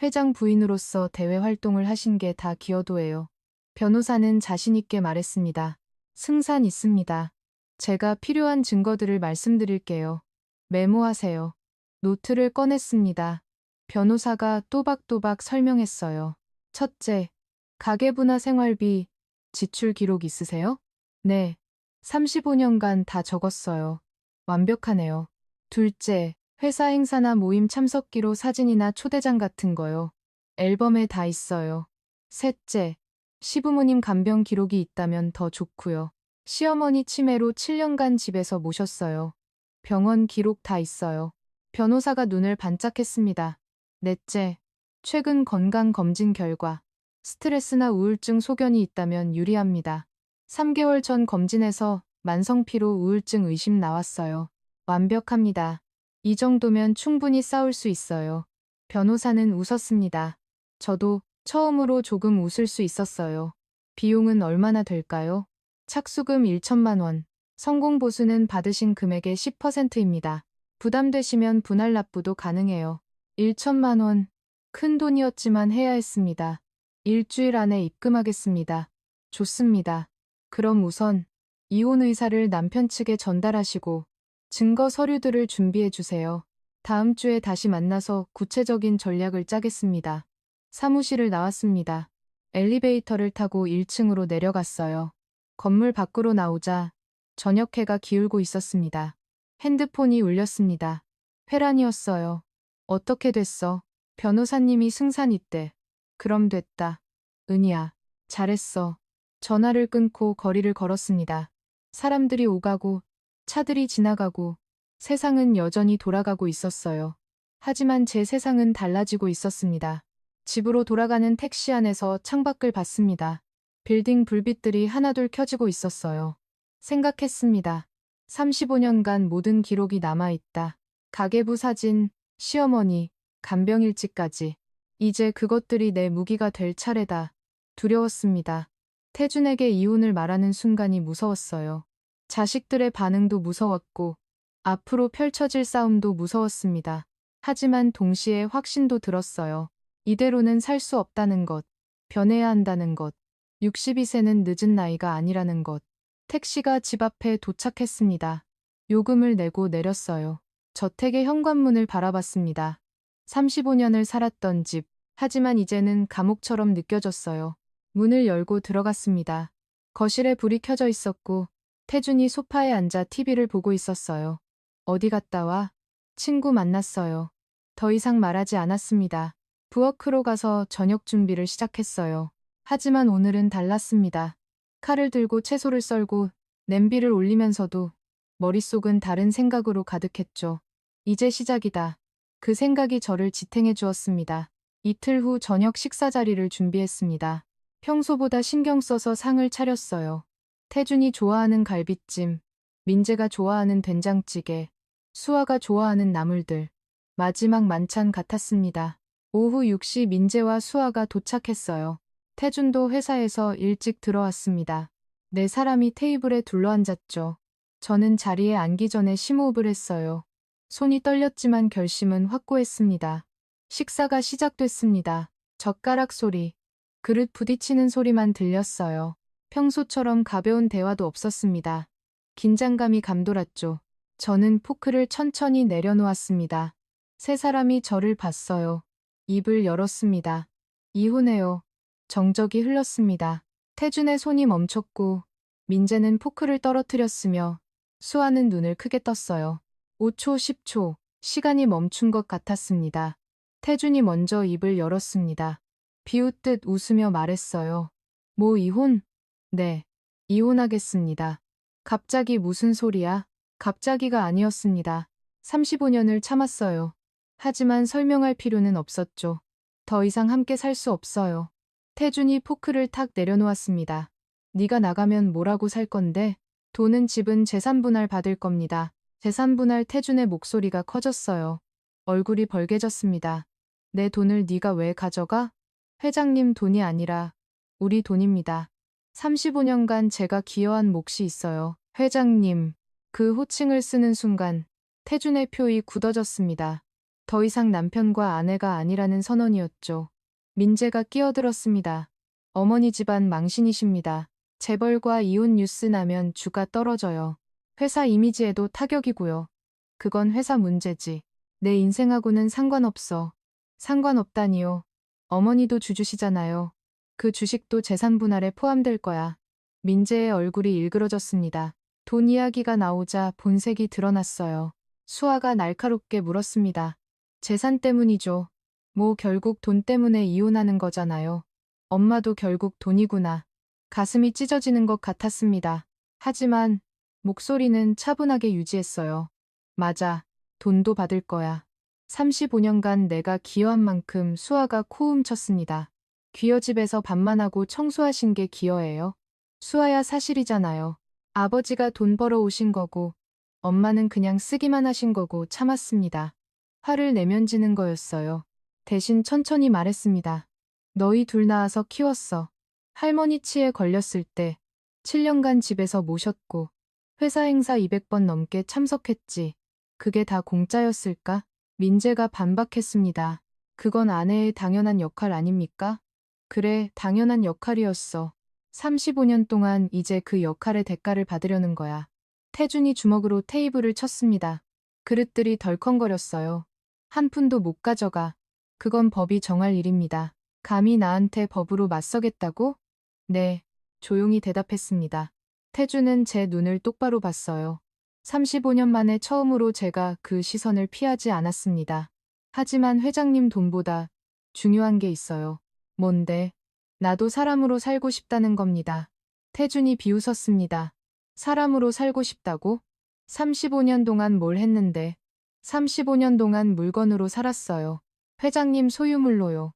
회장 부인으로서 대외 활동을 하신 게 다 기여도예요. 변호사는 자신있게 말했습니다. 승산 있습니다. 제가 필요한 증거들을 말씀드릴게요. 메모하세요. 노트를 꺼냈습니다. 변호사가 또박또박 설명했어요. 첫째, 가계부나 생활비, 지출 기록 있으세요? 네. 35년간 다 적었어요. 완벽하네요. 둘째, 회사 행사나 모임 참석 기록 사진이나 초대장 같은 거요. 앨범에 다 있어요. 셋째, 시부모님 간병 기록이 있다면 더 좋고요. 시어머니 치매로 7년간 집에서 모셨어요. 병원 기록 다 있어요. 변호사가 눈을 반짝했습니다. 넷째, 최근 건강검진 결과, 스트레스나 우울증 소견이 있다면 유리합니다. 3개월 전 검진에서 만성피로 우울증 의심 나왔어요. 완벽합니다. 이 정도면 충분히 싸울 수 있어요. 변호사는 웃었습니다. 저도 처음으로 조금 웃을 수 있었어요. 비용은 얼마나 될까요? 착수금 1천만 원. 성공 보수는 받으신 금액의 10%입니다. 부담되시면 분할 납부도 가능해요. 1천만 원. 큰 돈이었지만 해야 했습니다. 일주일 안에 입금하겠습니다. 좋습니다. 그럼 우선 이혼 의사를 남편 측에 전달하시고 증거 서류들을 준비해 주세요. 다음 주에 다시 만나서 구체적인 전략을 짜겠습니다. 사무실을 나왔습니다. 엘리베이터를 타고 1층으로 내려갔어요. 건물 밖으로 나오자 저녁 해가 기울고 있었습니다. 핸드폰이 울렸습니다. 회란이었어요. 어떻게 됐어? 변호사님이 승산 있대. 그럼 됐다. 은희야, 잘했어. 전화를 끊고 거리를 걸었습니다. 사람들이 오가고 차들이 지나가고 세상은 여전히 돌아가고 있었어요. 하지만 제 세상은 달라지고 있었습니다. 집으로 돌아가는 택시 안에서 창밖을 봤습니다. 빌딩 불빛들이 하나둘 켜지고 있었어요. 생각했습니다. 35년간 모든 기록이 남아있다. 가계부 사진, 시어머니, 간병일지까지. 이제 그것들이 내 무기가 될 차례다. 두려웠습니다. 태준에게 이혼을 말하는 순간이 무서웠어요. 자식들의 반응도 무서웠고 앞으로 펼쳐질 싸움도 무서웠습니다. 하지만 동시에 확신도 들었어요. 이대로는 살 수 없다는 것, 변해야 한다는 것, 62세는 늦은 나이가 아니라는 것. 택시가 집 앞에 도착했습니다. 요금을 내고 내렸어요. 저택의 현관문을 바라봤습니다. 35년을 살았던 집, 하지만 이제는 감옥처럼 느껴졌어요. 문을 열고 들어갔습니다. 거실에 불이 켜져 있었고, 태준이 소파에 앉아 TV를 보고 있었어요. 어디 갔다 와? 친구 만났어요. 더 이상 말하지 않았습니다. 부엌으로 가서 저녁 준비를 시작했어요. 하지만 오늘은 달랐습니다. 칼을 들고 채소를 썰고 냄비를 올리면서도 머릿속은 다른 생각으로 가득했죠. 이제 시작이다. 그 생각이 저를 지탱해 주었습니다. 이틀 후 저녁 식사 자리를 준비했습니다. 평소보다 신경 써서 상을 차렸어요. 태준이 좋아하는 갈비찜, 민재가 좋아하는 된장찌개, 수아가 좋아하는 나물들. 마지막 만찬 같았습니다. 오후 6시 민재와 수아가 도착했어요. 태준도 회사에서 일찍 들어왔습니다. 네 사람이 테이블에 둘러앉았죠. 저는 자리에 앉기 전에 심호흡을 했어요. 손이 떨렸지만 결심은 확고했습니다. 식사가 시작됐습니다. 젓가락 소리, 그릇 부딪히는 소리만 들렸어요. 평소처럼 가벼운 대화도 없었습니다. 긴장감이 감돌았죠. 저는 포크를 천천히 내려놓았습니다. 세 사람이 저를 봤어요. 입을 열었습니다. 이혼해요. 정적이 흘렀습니다. 태준의 손이 멈췄고 민재는 포크를 떨어뜨렸으며 수아는 눈을 크게 떴어요. 5초, 10초, 시간이 멈춘 것 같았습니다. 태준이 먼저 입을 열었습니다. 비웃듯 웃으며 말했어요. 뭐 이혼? 네, 이혼하겠습니다. 갑자기 무슨 소리야? 갑자기가 아니었습니다. 35년을 참았어요. 하지만 설명할 필요는 없었죠. 더 이상 함께 살 수 없어요. 태준이 포크를 탁 내려놓았습니다. 네가 나가면 뭐라고 살 건데? 돈은 집은 재산 분할 받을 겁니다. 재산 분할. 태준의 목소리가 커졌어요. 얼굴이 벌개졌습니다. 내 돈을 네가 왜 가져가? 회장님 돈이 아니라 우리 돈입니다. 35년간 제가 기여한 몫이 있어요. 회장님. 그 호칭을 쓰는 순간 태준의 표이 굳어졌습니다. 더 이상 남편과 아내가 아니라는 선언이었죠. 민재가 끼어들었습니다. 어머니 집안 망신이십니다. 재벌과 이혼 뉴스 나면 주가 떨어져요. 회사 이미지에도 타격이고요. 그건 회사 문제지. 내 인생하고는 상관없어. 상관없다니요. 어머니도 주주시잖아요. 그 주식도 재산 분할에 포함될 거야. 민재의 얼굴이 일그러졌습니다. 돈 이야기가 나오자 본색이 드러났어요. 수아가 날카롭게 물었습니다. 재산 때문이죠. 뭐 결국 돈 때문에 이혼하는 거잖아요. 엄마도 결국 돈이구나. 가슴이 찢어지는 것 같았습니다. 하지만 목소리는 차분하게 유지했어요. 맞아. 돈도 받을 거야. 35년간 내가 기여한 만큼. 수아가 코움 쳤습니다. 귀여집에서 밥만 하고 청소하신 게 기여예요? 수아야, 사실이잖아요. 아버지가 돈 벌어 오신 거고 엄마는 그냥 쓰기만 하신 거고. 참았습니다. 화를 내면지는 거였어요. 대신 천천히 말했습니다. 너희 둘 낳아서 키웠어. 할머니 치에 걸렸을 때 7년간 집에서 모셨고 회사 행사 200번 넘게 참석했지. 그게 다 공짜였을까? 민재가 반박했습니다. 그건 아내의 당연한 역할 아닙니까? 그래, 당연한 역할이었어. 35년 동안 이제 그 역할의 대가를 받으려는 거야. 태준이 주먹으로 테이블을 쳤습니다. 그릇들이 덜컹거렸어요. 한 푼도 못 가져가. 그건 법이 정할 일입니다. 감히 나한테 법으로 맞서겠다고? 네, 조용히 대답했습니다. 태준은 제 눈을 똑바로 봤어요. 35년 만에 처음으로 제가 그 시선을 피하지 않았습니다. 하지만 회장님 돈보다 중요한 게 있어요. 뭔데? 나도 사람으로 살고 싶다는 겁니다. 태준이 비웃었습니다. 사람으로 살고 싶다고? 35년 동안 뭘 했는데? 35년 동안 물건으로 살았어요. 회장님 소유물로요.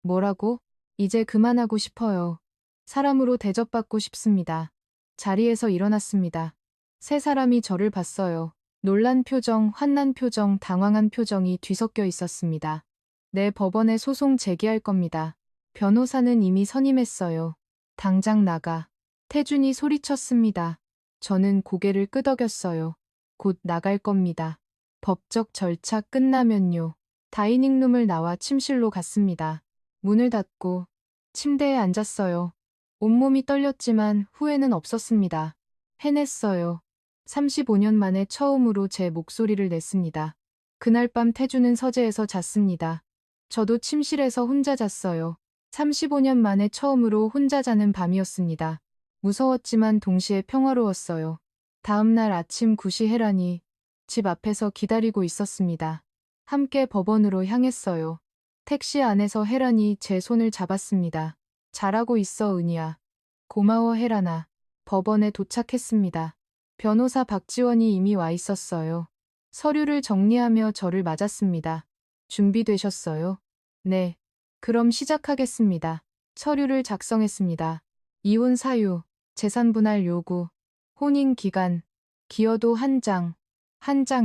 뭐라고? 이제 그만하고 싶어요. 사람으로 대접받고 싶습니다. 자리에서 일어났습니다. 세 사람이 저를 봤어요. 놀란 표정, 환난 표정, 당황한 표정이 뒤섞여 있었습니다. 내 법원에 소송 제기할 겁니다. 변호사는 이미 선임했어요. 당장 나가. 태준이 소리쳤습니다. 저는 고개를 끄덕였어요. 곧 나갈 겁니다. 법적 절차 끝나면요. 다이닝룸을 나와 침실로 갔습니다. 문을 닫고 침대에 앉았어요. 온몸이 떨렸지만 후회는 없었습니다. 해냈어요. 35년 만에 처음으로 제 목소리를 냈습니다. 그날 밤 태주는 서재에서 잤습니다. 저도 침실에서 혼자 잤어요. 35년 만에 처음으로 혼자 자는 밤이었습니다. 무서웠지만 동시에 평화로웠어요. 다음날 아침 9시 혜란이 집 앞에서 기다리고 있었습니다. 함께 법원으로 향했어요. 택시 안에서 혜란이 제 손을 잡았습니다. 잘하고 있어, 은희야. 고마워, 혜란아. 법원에 도착했습니다. 변호사 박지원이 이미 와 있었어요. 서류를 정리하며 저를 맞았습니다. 준비되셨어요? 네. 그럼 시작하겠습니다. 서류를 작성했습니다. 이혼 사유, 재산 분할 요구, 혼인 기간, 기여도 한 장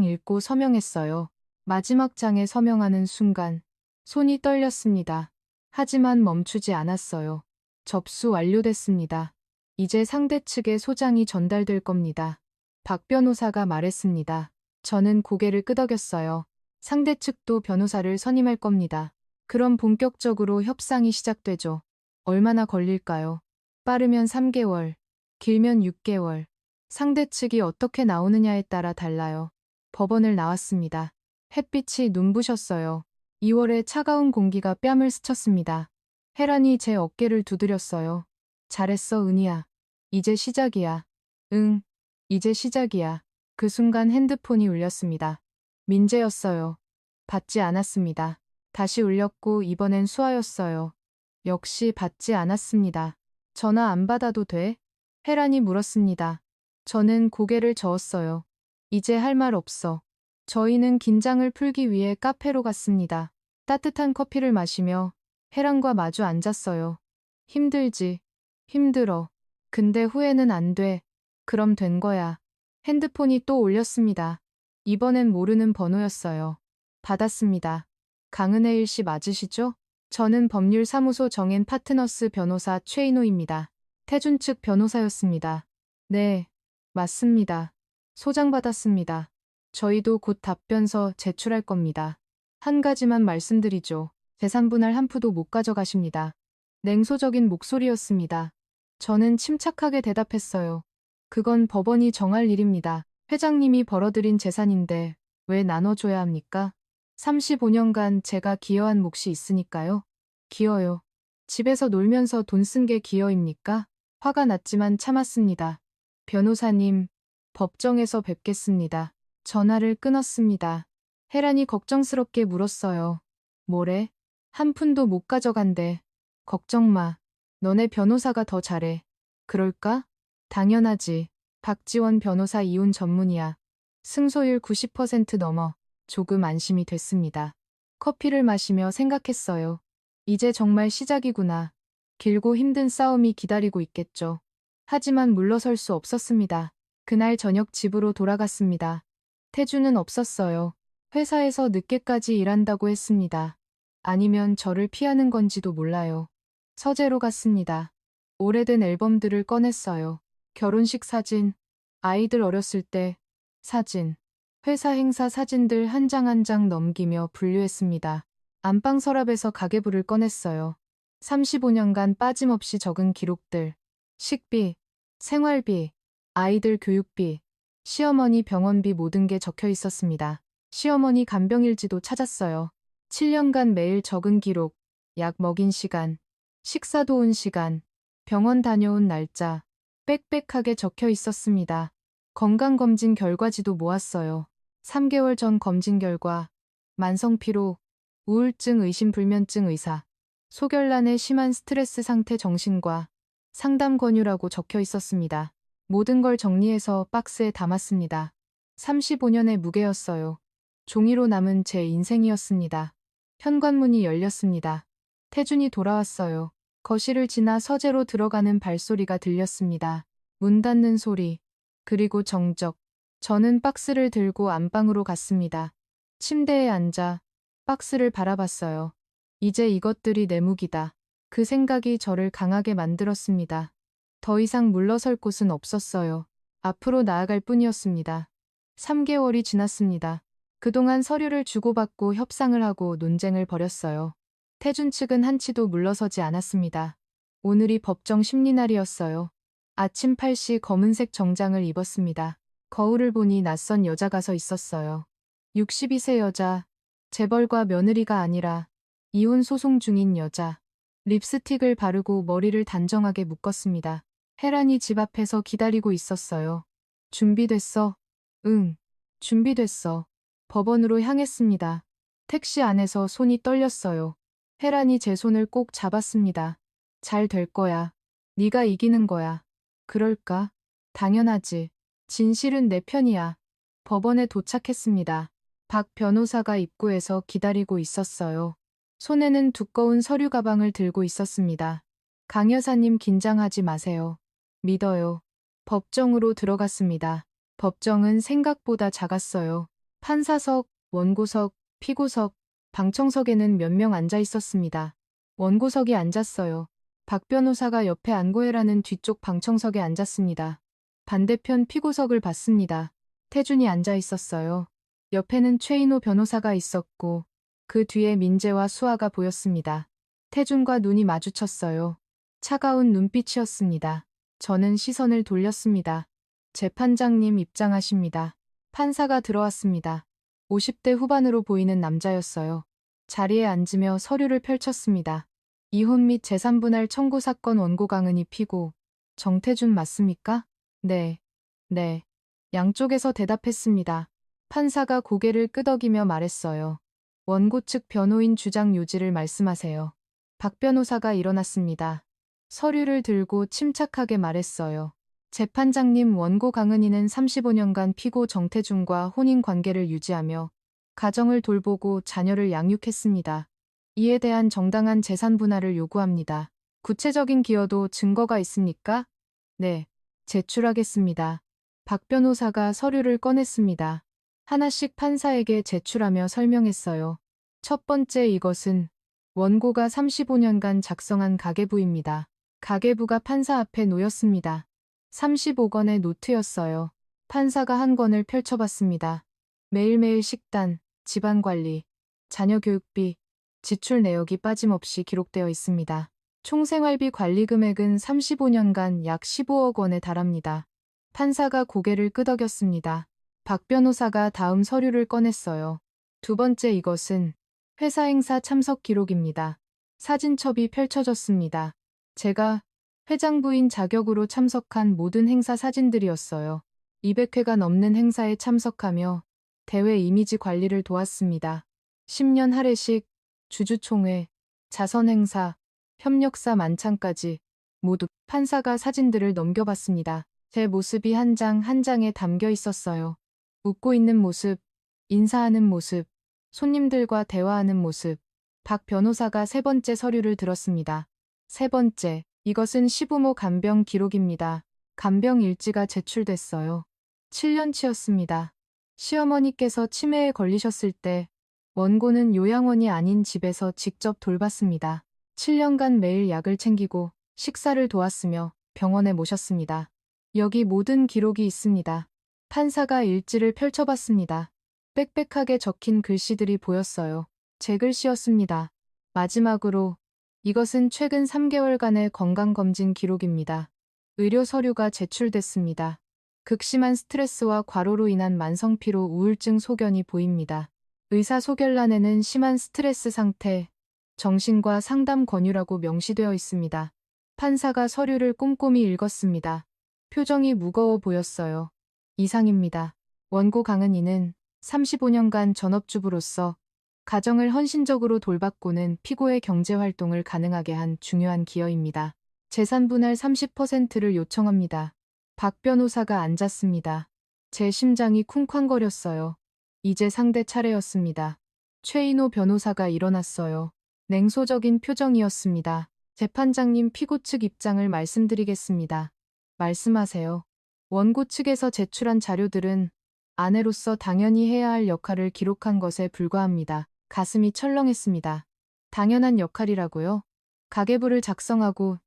읽고 서명했어요. 마지막 장에 서명하는 순간 손이 떨렸습니다. 하지만 멈추지 않았어요. 접수 완료됐습니다. 이제 상대 측의 소장이 전달될 겁니다. 박 변호사가 말했습니다. 저는 고개를 끄덕였어요. 상대 측도 변호사를 선임할 겁니다. 그럼 본격적으로 협상이 시작되죠. 얼마나 걸릴까요? 빠르면 3개월, 길면 6개월. 상대 측이 어떻게 나오느냐에 따라 달라요. 법원을 나왔습니다. 햇빛이 눈부셨어요. 2월의 차가운 공기가 뺨을 스쳤습니다. 혜란이 제 어깨를 두드렸어요. 잘했어, 은희야. 이제 시작이야. 응, 이제 시작이야. 그 순간 핸드폰이 울렸습니다. 민재였어요. 받지 않았습니다. 다시 울렸고 이번엔 수아였어요. 역시 받지 않았습니다. 전화 안 받아도 돼? 혜란이 물었습니다. 저는 고개를 저었어요. 이제 할 말 없어. 저희는 긴장을 풀기 위해 카페로 갔습니다. 따뜻한 커피를 마시며 혜란과 마주 앉았어요. 힘들지. 힘들어. 근데 후회는 안 돼. 그럼 된 거야. 핸드폰이 또 울렸습니다. 이번엔 모르는 번호였어요. 받았습니다. 강은혜일 씨 맞으시죠? 저는 법률사무소 정엔 파트너스 변호사 최인호입니다. 태준 측 변호사였습니다. 네, 맞습니다. 소장받았습니다. 저희도 곧 답변서 제출할 겁니다. 한 가지만 말씀드리죠. 재산분할 한 푼도 못 가져가십니다. 냉소적인 목소리였습니다. 저는 침착하게 대답했어요. 그건 법원이 정할 일입니다. 회장님이 벌어들인 재산인데 왜 나눠줘야 합니까? 35년간 제가 기여한 몫이 있으니까요. 기여요. 집에서 놀면서 돈 쓴 게 기여입니까? 화가 났지만 참았습니다. 변호사님, 법정에서 뵙겠습니다. 전화를 끊었습니다. 혜란이 걱정스럽게 물었어요. 뭐래? 한 푼도 못 가져간대. 걱정 마. 너네 변호사가 더 잘해. 그럴까? 당연하지. 박지원 변호사 이혼 전문이야. 승소율 90% 넘어. 조금 안심이 됐습니다. 커피를 마시며 생각했어요. 이제 정말 시작이구나. 길고 힘든 싸움이 기다리고 있겠죠. 하지만 물러설 수 없었습니다. 그날 저녁 집으로 돌아갔습니다. 태주는 없었어요. 회사에서 늦게까지 일한다고 했습니다. 아니면 저를 피하는 건지도 몰라요. 서재로 갔습니다. 오래된 앨범들을 꺼냈어요. 결혼식 사진, 아이들 어렸을 때 사진, 회사 행사 사진들 한 장 한 장 넘기며 분류했습니다. 안방 서랍에서 가계부를 꺼냈어요. 35년간 빠짐없이 적은 기록들, 식비, 생활비, 아이들 교육비, 시어머니 병원비 모든 게 적혀 있었습니다. 시어머니 간병일지도 찾았어요. 7년간 매일 적은 기록, 약 먹인 시간, 식사 도운 시간, 병원 다녀온 날짜, 빽빽하게 적혀 있었습니다. 건강검진 결과지도 모았어요. 3개월 전 검진 결과, 만성피로, 우울증 의심불면증 의사, 소결란의 심한 스트레스 상태 정신과 상담 권유라고 적혀 있었습니다. 모든 걸 정리해서 박스에 담았습니다. 35년의 무게였어요. 종이로 남은 제 인생이었습니다. 현관문이 열렸습니다. 태준이 돌아왔어요. 거실을 지나 서재로 들어가는 발소리가 들렸습니다. 문 닫는 소리, 그리고 정적. 저는 박스를 들고 안방으로 갔습니다. 침대에 앉아 박스를 바라봤어요. 이제 이것들이 내 무기다. 그 생각이 저를 강하게 만들었습니다. 더 이상 물러설 곳은 없었어요. 앞으로 나아갈 뿐이었습니다. 3개월이 지났습니다. 그동안 서류를 주고받고 협상을 하고 논쟁을 벌였어요. 태준 측은 한치도 물러서지 않았습니다. 오늘이 법정 심리날이었어요. 아침 8시 검은색 정장을 입었습니다. 거울을 보니 낯선 여자가 서 있었어요. 62세 여자, 재벌과 며느리가 아니라 이혼 소송 중인 여자. 립스틱을 바르고 머리를 단정하게 묶었습니다. 혜란이 집 앞에서 기다리고 있었어요. 준비됐어? 응, 준비됐어. 법원으로 향했습니다. 택시 안에서 손이 떨렸어요. 혜란이 제 손을 꼭 잡았습니다. 잘 될 거야. 네가 이기는 거야. 그럴까? 당연하지. 진실은 내 편이야. 법원에 도착했습니다. 박 변호사가 입구에서 기다리고 있었어요. 손에는 두꺼운 서류 가방을 들고 있었습니다. 강 여사님 긴장하지 마세요. 믿어요. 법정으로 들어갔습니다. 법정은 생각보다 작았어요. 판사석, 원고석, 피고석, 방청석에는 몇 명 앉아 있었습니다. 원고석이 앉았어요. 박 변호사가 옆에 안고혜라는 뒤쪽 방청석에 앉았습니다. 반대편 피고석을 봤습니다. 태준이 앉아 있었어요. 옆에는 최인호 변호사가 있었고 그 뒤에 민재와 수아가 보였습니다. 태준과 눈이 마주쳤어요. 차가운 눈빛이었습니다. 저는 시선을 돌렸습니다. 재판장님 입장하십니다. 판사가 들어왔습니다. 50대 후반으로 보이는 남자였어요. 자리에 앉으며 서류를 펼쳤습니다. 이혼 및 재산분할 청구 사건 원고 강은희 피고. 정태준 맞습니까? 네. 네. 양쪽에서 대답했습니다. 판사가 고개를 끄덕이며 말했어요. 원고 측 변호인 주장 요지를 말씀하세요. 박 변호사가 일어났습니다. 서류를 들고 침착하게 말했어요. 재판장님, 원고 강은희는 35년간 피고 정태준과 혼인 관계를 유지하며 가정을 돌보고 자녀를 양육했습니다. 이에 대한 정당한 재산 분할을 요구합니다. 구체적인 기여도 증거가 있습니까? 네, 제출하겠습니다. 박 변호사가 서류를 꺼냈습니다. 하나씩 판사에게 제출하며 설명했어요. 첫 번째, 이것은 원고가 35년간 작성한 가계부입니다. 가계부가 판사 앞에 놓였습니다. 35권의 노트였어요. 판사가 한 권을 펼쳐봤습니다. 매일매일 식단, 집안관리, 자녀 교육비, 지출 내역이 빠짐없이 기록되어 있습니다. 총 생활비 관리 금액은 35년간 약 15억 원에 달합니다. 판사가 고개를 끄덕였습니다. 박 변호사가 다음 서류를 꺼냈어요. 두 번째, 이것은 회사 행사 참석 기록입니다. 사진첩이 펼쳐졌습니다. 제가 회장부인 자격으로 참석한 모든 행사 사진들이었어요. 200회가 넘는 행사에 참석하며 대회 이미지 관리를 도왔습니다. 10년 할애식, 주주총회, 자선행사, 협력사 만찬까지 모두. 판사가 사진들을 넘겨봤습니다. 제 모습이 한 장 한 장에 담겨 있었어요. 웃고 있는 모습, 인사하는 모습, 손님들과 대화하는 모습. 박 변호사가 세 번째 서류를 들었습니다. 세 번째, 이것은 시부모 간병 기록입니다. 간병 일지가 제출됐어요. 7년치였습니다. 시어머니께서 치매에 걸리셨을 때 원고는 요양원이 아닌 집에서 직접 돌봤습니다. 7년간 매일 약을 챙기고 식사를 도왔으며 병원에 모셨습니다. 여기 모든 기록이 있습니다. 판사가 일지를 펼쳐봤습니다. 빽빽하게 적힌 글씨들이 보였어요. 제 글씨였습니다. 마지막으로 이것은 최근 3개월간의 건강검진 기록입니다. 의료 서류가 제출됐습니다. 극심한 스트레스와 과로로 인한 만성피로 우울증 소견이 보입니다. 의사 소견란에는 심한 스트레스 상태, 정신과 상담 권유라고 명시되어 있습니다. 판사가 서류를 꼼꼼히 읽었습니다. 표정이 무거워 보였어요. 이상입니다. 원고 강은희는 35년간 전업주부로서 가정을 헌신적으로 돌봤고는 피고의 경제활동을 가능하게 한 중요한 기여입니다. 재산분할 30%를 요청합니다. 박 변호사가 앉았습니다. 제 심장이 쿵쾅거렸어요. 이제 상대 차례였습니다. 최인호 변호사가 일어났어요. 냉소적인 표정이었습니다. 재판장님, 피고 측 입장을 말씀드리겠습니다. 말씀하세요. 원고 측에서 제출한 자료들은 아내로서 당연히 해야 할 역할을 기록한 것에 불과합니다. 가슴이 철렁했습니다. 당연한 역할이라고요? 가계부를 작성하고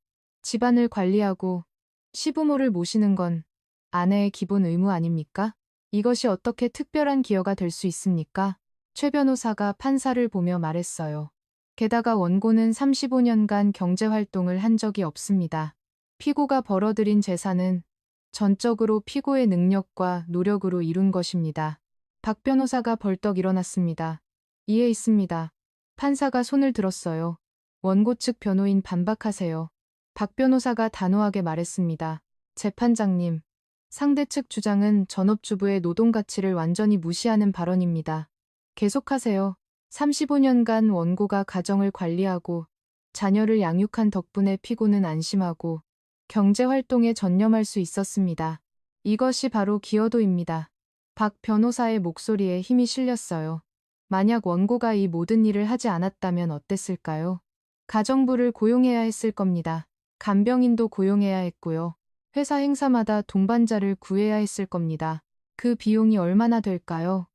집안을 관리하고 시부모를 모시는 건 아내의 기본 의무 아닙니까? 이것이 어떻게 특별한 기여가 될 수 있습니까? 최 변호사가 판사를 보며 말했어요. 게다가 원고는 35년간 경제활동을 한 적이 없습니다. 피고가 벌어들인 재산은 전적으로 피고의 능력과 노력으로 이룬 것입니다. 박 변호사가 벌떡 일어났습니다. 이해 있습니다. 판사가 손을 들었어요. 원고 측 변호인 반박하세요. 박 변호사가 단호하게 말했습니다. 재판장님, 상대 측 주장은 전업주부의 노동 가치를 완전히 무시하는 발언입니다. 계속하세요. 35년간 원고가 가정을 관리하고 자녀를 양육한 덕분에 피고는 안심하고 경제활동에 전념할 수 있었습니다. 이것이 바로 기여도입니다. 박 변호사의 목소리에 힘이 실렸어요. 만약 원고가 이 모든 일을 하지 않았다면 어땠을까요? 가정부를 고용해야 했을 겁니다. 간병인도 고용해야 했고요. 회사 행사마다 동반자를 구해야 했을 겁니다. 그 비용이 얼마나 될까요?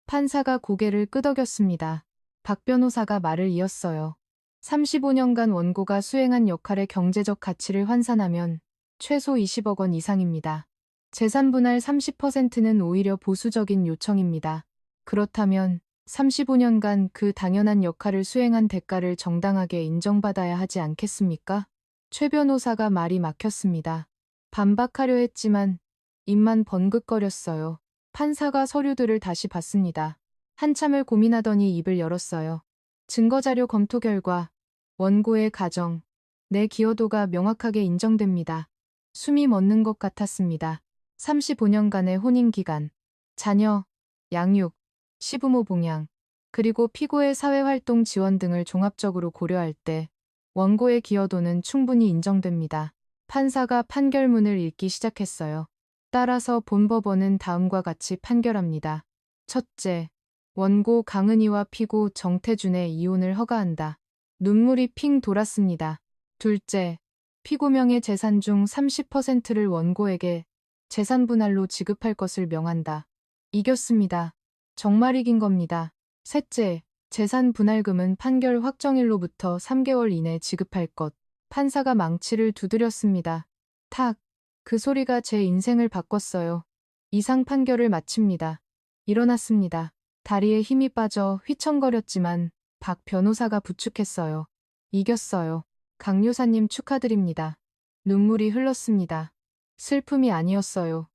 판사가 고개를 끄덕였습니다. 박 변호사가 말을 이었어요. 35년간 원고가 수행한 역할의 경제적 가치를 환산하면 최소 20억 원 이상입니다. 재산 분할 30%는 오히려 보수적인 요청입니다. 그렇다면 35년간 그 당연한 역할을 수행한 대가를 정당하게 인정받아야 하지 않겠습니까? 최 변호사가 말이 막혔습니다. 반박하려 했지만 입만 번긋거렸어요. 판사가 서류들을 다시 봤습니다. 한참을 고민하더니 입을 열었어요. 증거자료 검토 결과 원고의 가정, 내 기여도가 명확하게 인정됩니다. 숨이 멎는 것 같았습니다. 35년간의 혼인기간, 자녀, 양육, 시부모 봉양, 그리고 피고의 사회활동 지원 등을 종합적으로 고려할 때 원고의 기여도는 충분히 인정됩니다. 판사가 판결문을 읽기 시작했어요. 따라서 본법원은 다음과 같이 판결합니다. 첫째, 원고 강은희와 피고 정태준의 이혼을 허가한다. 눈물이 핑 돌았습니다. 둘째, 피고명의 재산 중 30%를 원고에게 재산 분할로 지급할 것을 명한다. 이겼습니다. 정말 이긴 겁니다. 셋째, 재산 분할금은 판결 확정일로부터 3개월 이내 지급할 것. 판사가 망치를 두드렸습니다. 탁! 그 소리가 제 인생을 바꿨어요. 이상 판결을 마칩니다. 일어났습니다. 다리에 힘이 빠져 휘청거렸지만 박 변호사가 부축했어요. 이겼어요. 강 여사님 축하드립니다. 눈물이 흘렀습니다. 슬픔이 아니었어요.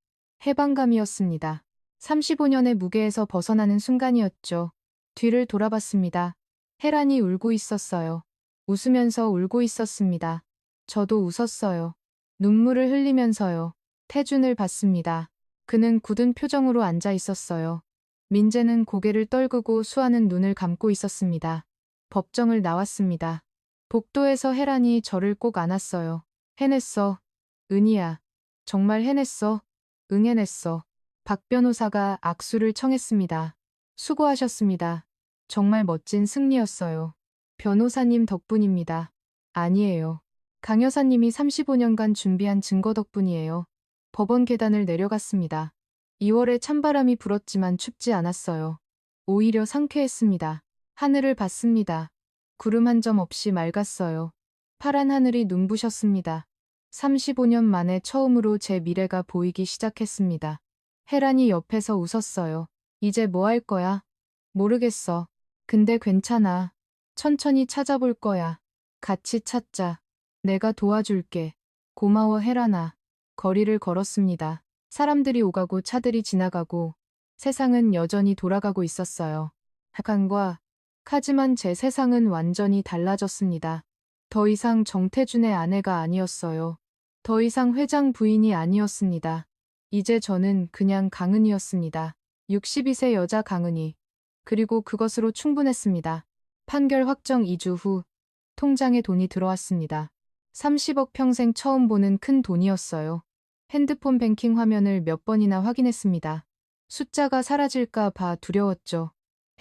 해방감이었습니다. 35년의 무게에서 벗어나는 순간이었죠. 뒤를 돌아봤습니다. 혜란이 울고 있었어요. 웃으면서 울고 있었습니다. 저도 웃었어요. 눈물을 흘리면서요. 태준을 봤습니다. 그는 굳은 표정으로 앉아 있었어요. 민재는 고개를 떨구고 수아는 눈을 감고 있었습니다. 법정을 나왔습니다. 복도에서 혜란이 저를 꼭 안았어요. 해냈어. 은희야. 정말 해냈어. 응 해냈어. 박 변호사가 악수를 청했습니다. 수고하셨습니다. 정말 멋진 승리였어요. 변호사님 덕분입니다. 아니에요. 강 여사님이 35년간 준비한 증거 덕분이에요. 법원 계단을 내려갔습니다. 2월에 찬바람이 불었지만 춥지 않았어요. 오히려 상쾌했습니다. 하늘을 봤습니다. 구름 한 점 없이 맑았어요. 파란 하늘이 눈부셨습니다. 35년 만에 처음으로 제 미래가 보이기 시작했습니다. 혜란이 옆에서 웃었어요. 이제 뭐 할 거야? 모르겠어. 근데 괜찮아. 천천히 찾아볼 거야. 같이 찾자. 내가 도와줄게. 고마워 혜란아. 거리를 걸었습니다. 사람들이 오가고 차들이 지나가고 세상은 여전히 돌아가고 있었어요. 하지만 제 세상은 완전히 달라졌습니다. 더 이상 정태준의 아내가 아니었어요. 더 이상 회장 부인이 아니었습니다. 이제 저는 그냥 강은이었습니다. 62세 여자 강은이. 그리고 그것으로 충분했습니다. 판결 확정 2주 후 통장에 돈이 들어왔습니다. 30억 평생 처음 보는 큰 돈이었어요. 핸드폰 뱅킹 화면을 몇 번이나 확인했습니다. 숫자가 사라질까 봐 두려웠죠.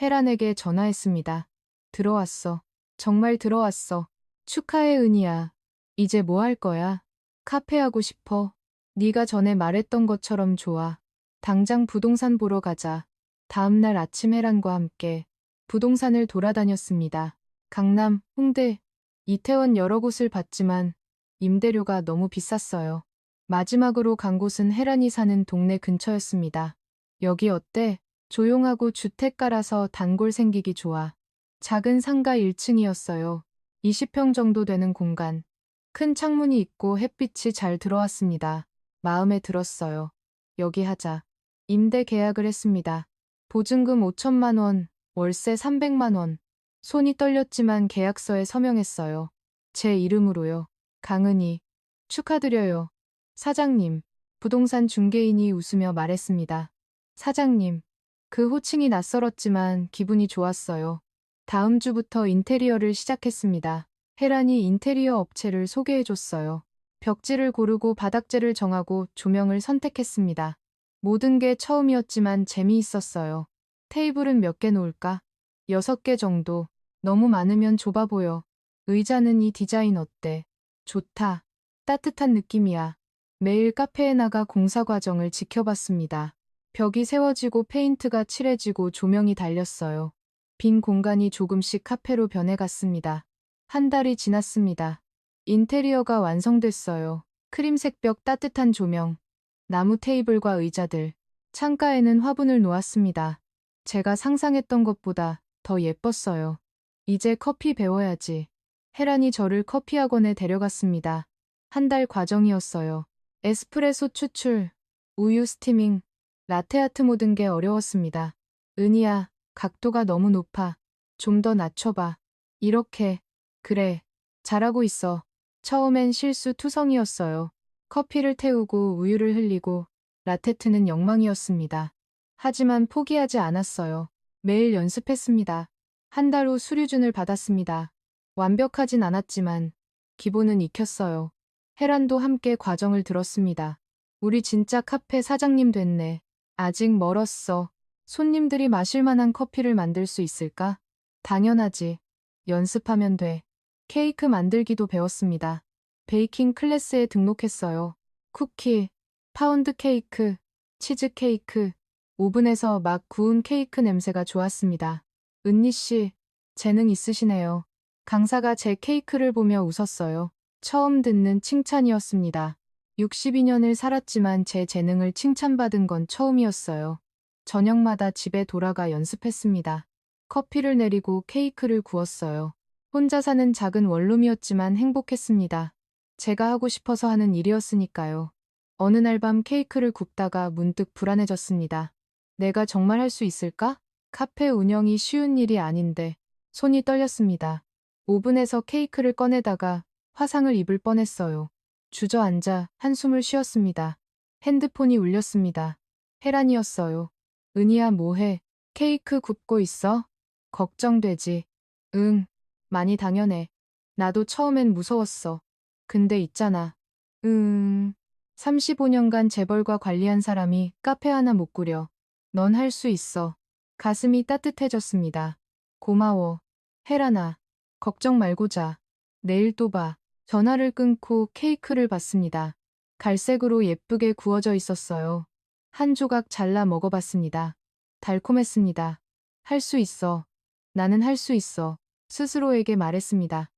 혜란에게 전화했습니다. 들어왔어. 정말 들어왔어. 축하해 은희야. 이제 뭐 할 거야? 카페 하고 싶어. 네가 전에 말했던 것처럼 좋아. 당장 부동산 보러 가자. 다음날 아침 혜란과 함께 부동산을 돌아다녔습니다. 강남, 홍대, 이태원 여러 곳을 봤지만 임대료가 너무 비쌌어요. 마지막으로 간 곳은 혜란이 사는 동네 근처였습니다. 여기 어때? 조용하고 주택가라서 단골 생기기 좋아. 작은 상가 1층이었어요. 20평 정도 되는 공간. 큰 창문이 있고 햇빛이 잘 들어왔습니다. 마음에 들었어요. 여기 하자. 임대 계약을 했습니다. 보증금 5천만 원, 월세 300만 원. 손이 떨렸지만 계약서에 서명했어요. 제 이름으로요. 강은희. 축하드려요. 사장님. 부동산 중개인이 웃으며 말했습니다. 사장님. 그 호칭이 낯설었지만 기분이 좋았어요. 다음 주부터 인테리어를 시작했습니다. 혜란이 인테리어 업체를 소개해줬어요. 벽지를 고르고 바닥재를 정하고 조명을 선택했습니다. 모든 게 처음이었지만 재미있었어요. 테이블은 몇 개 놓을까? 6개 정도. 너무 많으면 좁아 보여. 의자는 이 디자인 어때? 좋다. 따뜻한 느낌이야. 매일 카페에 나가 공사 과정을 지켜봤습니다. 벽이 세워지고 페인트가 칠해지고 조명이 달렸어요. 빈 공간이 조금씩 카페로 변해갔습니다. 한 달이 지났습니다. 인테리어가 완성됐어요. 크림색 벽, 따뜻한 조명, 나무 테이블과 의자들, 창가에는 화분을 놓았습니다. 제가 상상했던 것보다 더 예뻤어요. 이제 커피 배워야지. 혜란이 저를 커피 학원에 데려갔습니다. 한 달 과정이었어요. 에스프레소 추출, 우유 스티밍, 라테아트 모든 게 어려웠습니다. 은희야, 각도가 너무 높아. 좀 더 낮춰봐. 이렇게. 그래. 잘하고 있어. 처음엔 실수 투성이었어요. 커피를 태우고 우유를 흘리고 라테트는 엉망이었습니다. 하지만 포기하지 않았어요. 매일 연습했습니다. 한 달 후 수료준을 받았습니다. 완벽하진 않았지만 기본은 익혔어요. 혜란도 함께 과정을 들었습니다. 우리 진짜 카페 사장님 됐네. 아직 멀었어. 손님들이 마실 만한 커피를 만들 수 있을까? 당연하지. 연습하면 돼. 케이크 만들기도 배웠습니다. 베이킹 클래스에 등록했어요. 쿠키, 파운드 케이크, 치즈 케이크, 오븐에서 막 구운 케이크 냄새가 좋았습니다. 은니 씨, 재능 있으시네요. 강사가 제 케이크를 보며 웃었어요. 처음 듣는 칭찬이었습니다. 62년을 살았지만 제 재능을 칭찬받은 건 처음이었어요. 저녁마다 집에 돌아가 연습했습니다. 커피를 내리고 케이크를 구웠어요. 혼자 사는 작은 원룸이었지만 행복했습니다. 제가 하고 싶어서 하는 일이었으니까요. 어느 날 밤 케이크를 굽다가 문득 불안해졌습니다. 내가 정말 할 수 있을까? 카페 운영이 쉬운 일이 아닌데 손이 떨렸습니다. 오븐에서 케이크를 꺼내다가 화상을 입을 뻔했어요. 주저앉아 한숨을 쉬었습니다. 핸드폰이 울렸습니다. 혜란이었어요. 은희야 뭐해? 케이크 굽고 있어? 걱정되지. 응, 많이 당연해. 나도 처음엔 무서웠어. 근데 있잖아. 35년간 재벌과 관리한 사람이 카페 하나 못 꾸려. 넌 할 수 있어. 가슴이 따뜻해졌습니다. 고마워. 혜란아. 걱정 말고 자. 내일 또 봐. 전화를 끊고 케이크를 봤습니다. 갈색으로 예쁘게 구워져 있었어요. 한 조각 잘라 먹어봤습니다. 달콤했습니다. 할 수 있어. 나는 할 수 있어. 스스로에게 말했습니다.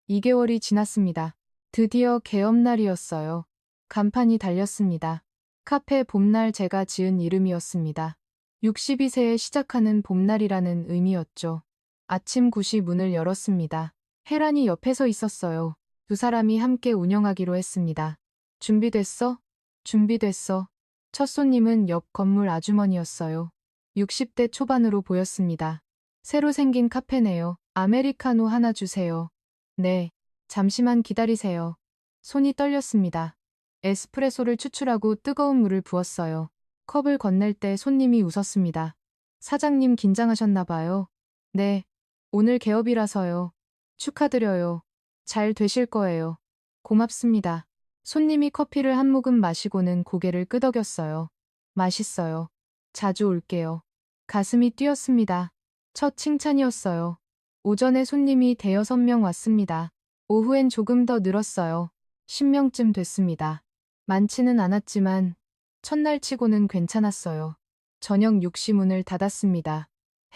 2개월이 지났습니다. 드디어 개업날이었어요. 간판이 달렸습니다. 카페 봄날 제가 지은 이름이었습니다. 62세에 시작하는 봄날이라는 의미였죠. 아침 9시 문을 열었습니다. 혜란이 옆에 서 있었어요. 두 사람이 함께 운영하기로 했습니다. 준비됐어? 준비됐어. 첫 손님은 옆 건물 아주머니였어요. 60대 초반으로 보였습니다. 새로 생긴 카페네요. 아메리카노 하나 주세요. 네. 잠시만 기다리세요. 손이 떨렸습니다. 에스프레소를 추출하고 뜨거운 물을 부었어요. 컵을 건넬 때 손님이 웃었습니다. 사장님 긴장하셨나 봐요. 네. 오늘 개업이라서요. 축하드려요. 잘 되실 거예요. 고맙습니다. 손님이 커피를 한 모금 마시고는 고개를 끄덕였어요. 맛있어요. 자주 올게요. 가슴이 뛰었습니다. 첫 칭찬이었어요. 오전에 손님이 대여섯 명 왔습니다. 오후엔 조금 더 늘었어요. 10명쯤 됐습니다. 많지는 않았지만 첫날 치고는 괜찮았어요. 저녁 6시 문을 닫았습니다.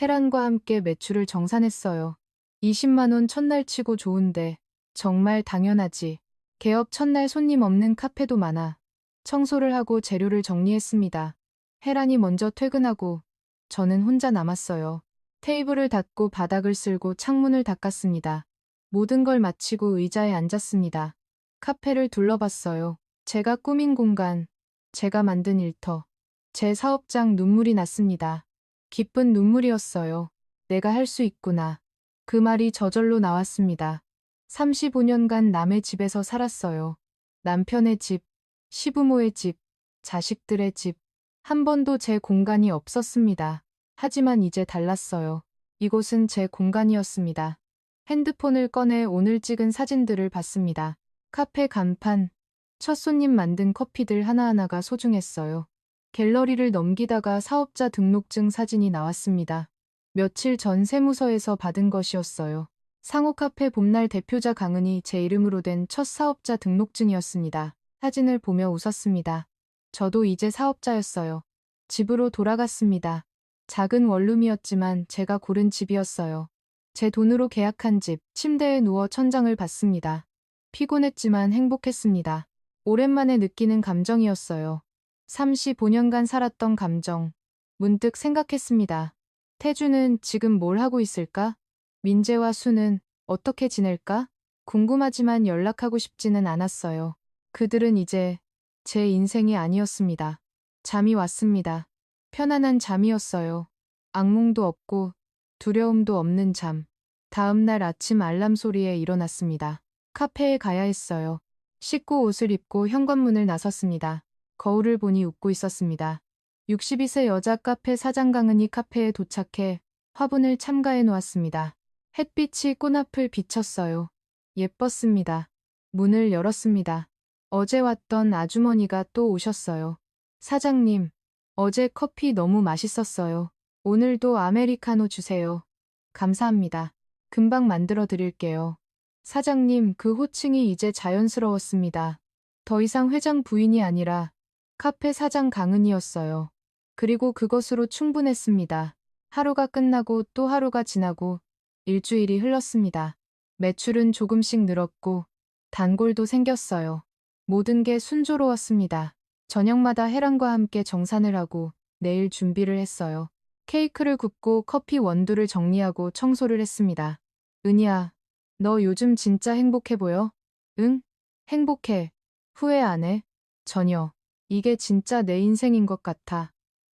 혜란과 함께 매출을 정산했어요. 20만 원 첫날 치고 좋은데 정말 당연하지. 개업 첫날 손님 없는 카페도 많아. 청소를 하고 재료를 정리했습니다. 혜란이 먼저 퇴근하고 저는 혼자 남았어요. 테이블을 닫고 바닥을 쓸고 창문을 닦았습니다. 모든 걸 마치고 의자에 앉았습니다. 카페를 둘러봤어요. 제가 꾸민 공간, 제가 만든 일터, 제 사업장. 눈물이 났습니다. 기쁜 눈물이었어요. 내가 할 수 있구나. 그 말이 저절로 나왔습니다. 35년간 남의 집에서 살았어요. 남편의 집, 시부모의 집, 자식들의 집. 한 번도 제 공간이 없었습니다. 하지만 이제 달랐어요. 이곳은 제 공간이었습니다. 핸드폰을 꺼내 오늘 찍은 사진들을 봤습니다. 카페 간판, 첫 손님 만든 커피들 하나하나가 소중했어요. 갤러리를 넘기다가 사업자 등록증 사진이 나왔습니다. 며칠 전 세무서에서 받은 것이었어요. 상호카페 봄날 대표자 강은이 제 이름으로 된 첫 사업자 등록증이었습니다. 사진을 보며 웃었습니다. 저도 이제 사업자였어요. 집으로 돌아갔습니다. 작은 원룸이었지만 제가 고른 집이었어요. 제 돈으로 계약한 집, 침대에 누워 천장을 봤습니다. 피곤했지만 행복했습니다. 오랜만에 느끼는 감정이었어요. 35년간 살았던 감정. 문득 생각했습니다. 태주는 지금 뭘 하고 있을까? 민재와 수는 어떻게 지낼까? 궁금하지만 연락하고 싶지는 않았어요. 그들은 이제 제 인생이 아니었습니다. 잠이 왔습니다. 편안한 잠이었어요. 악몽도 없고 두려움도 없는 잠. 다음 날 아침 알람 소리에 일어났습니다. 카페에 가야 했어요. 씻고 옷을 입고 현관문을 나섰습니다. 거울을 보니 웃고 있었습니다. 62세 여자 카페 사장 강은이 카페에 도착해 화분을 참가해 놓았습니다. 햇빛이 꽃앞을 비쳤어요. 예뻤습니다. 문을 열었습니다. 어제 왔던 아주머니가 또 오셨어요. 사장님, 어제 커피 너무 맛있었어요. 오늘도 아메리카노 주세요. 감사합니다. 금방 만들어 드릴게요. 사장님, 그 호칭이 이제 자연스러웠습니다. 더 이상 회장 부인이 아니라 카페 사장 강은이었어요. 그리고 그것으로 충분했습니다. 하루가 끝나고 또 하루가 지나고 일주일이 흘렀습니다. 매출은 조금씩 늘었고 단골도 생겼어요. 모든 게 순조로웠습니다. 저녁마다 혜란과 함께 정산을 하고 내일 준비를 했어요. 케이크를 굽고 커피 원두를 정리하고 청소를 했습니다. 은희야, 너 요즘 진짜 행복해 보여? 응? 행복해. 후회 안 해? 전혀. 이게 진짜 내 인생인 것 같아.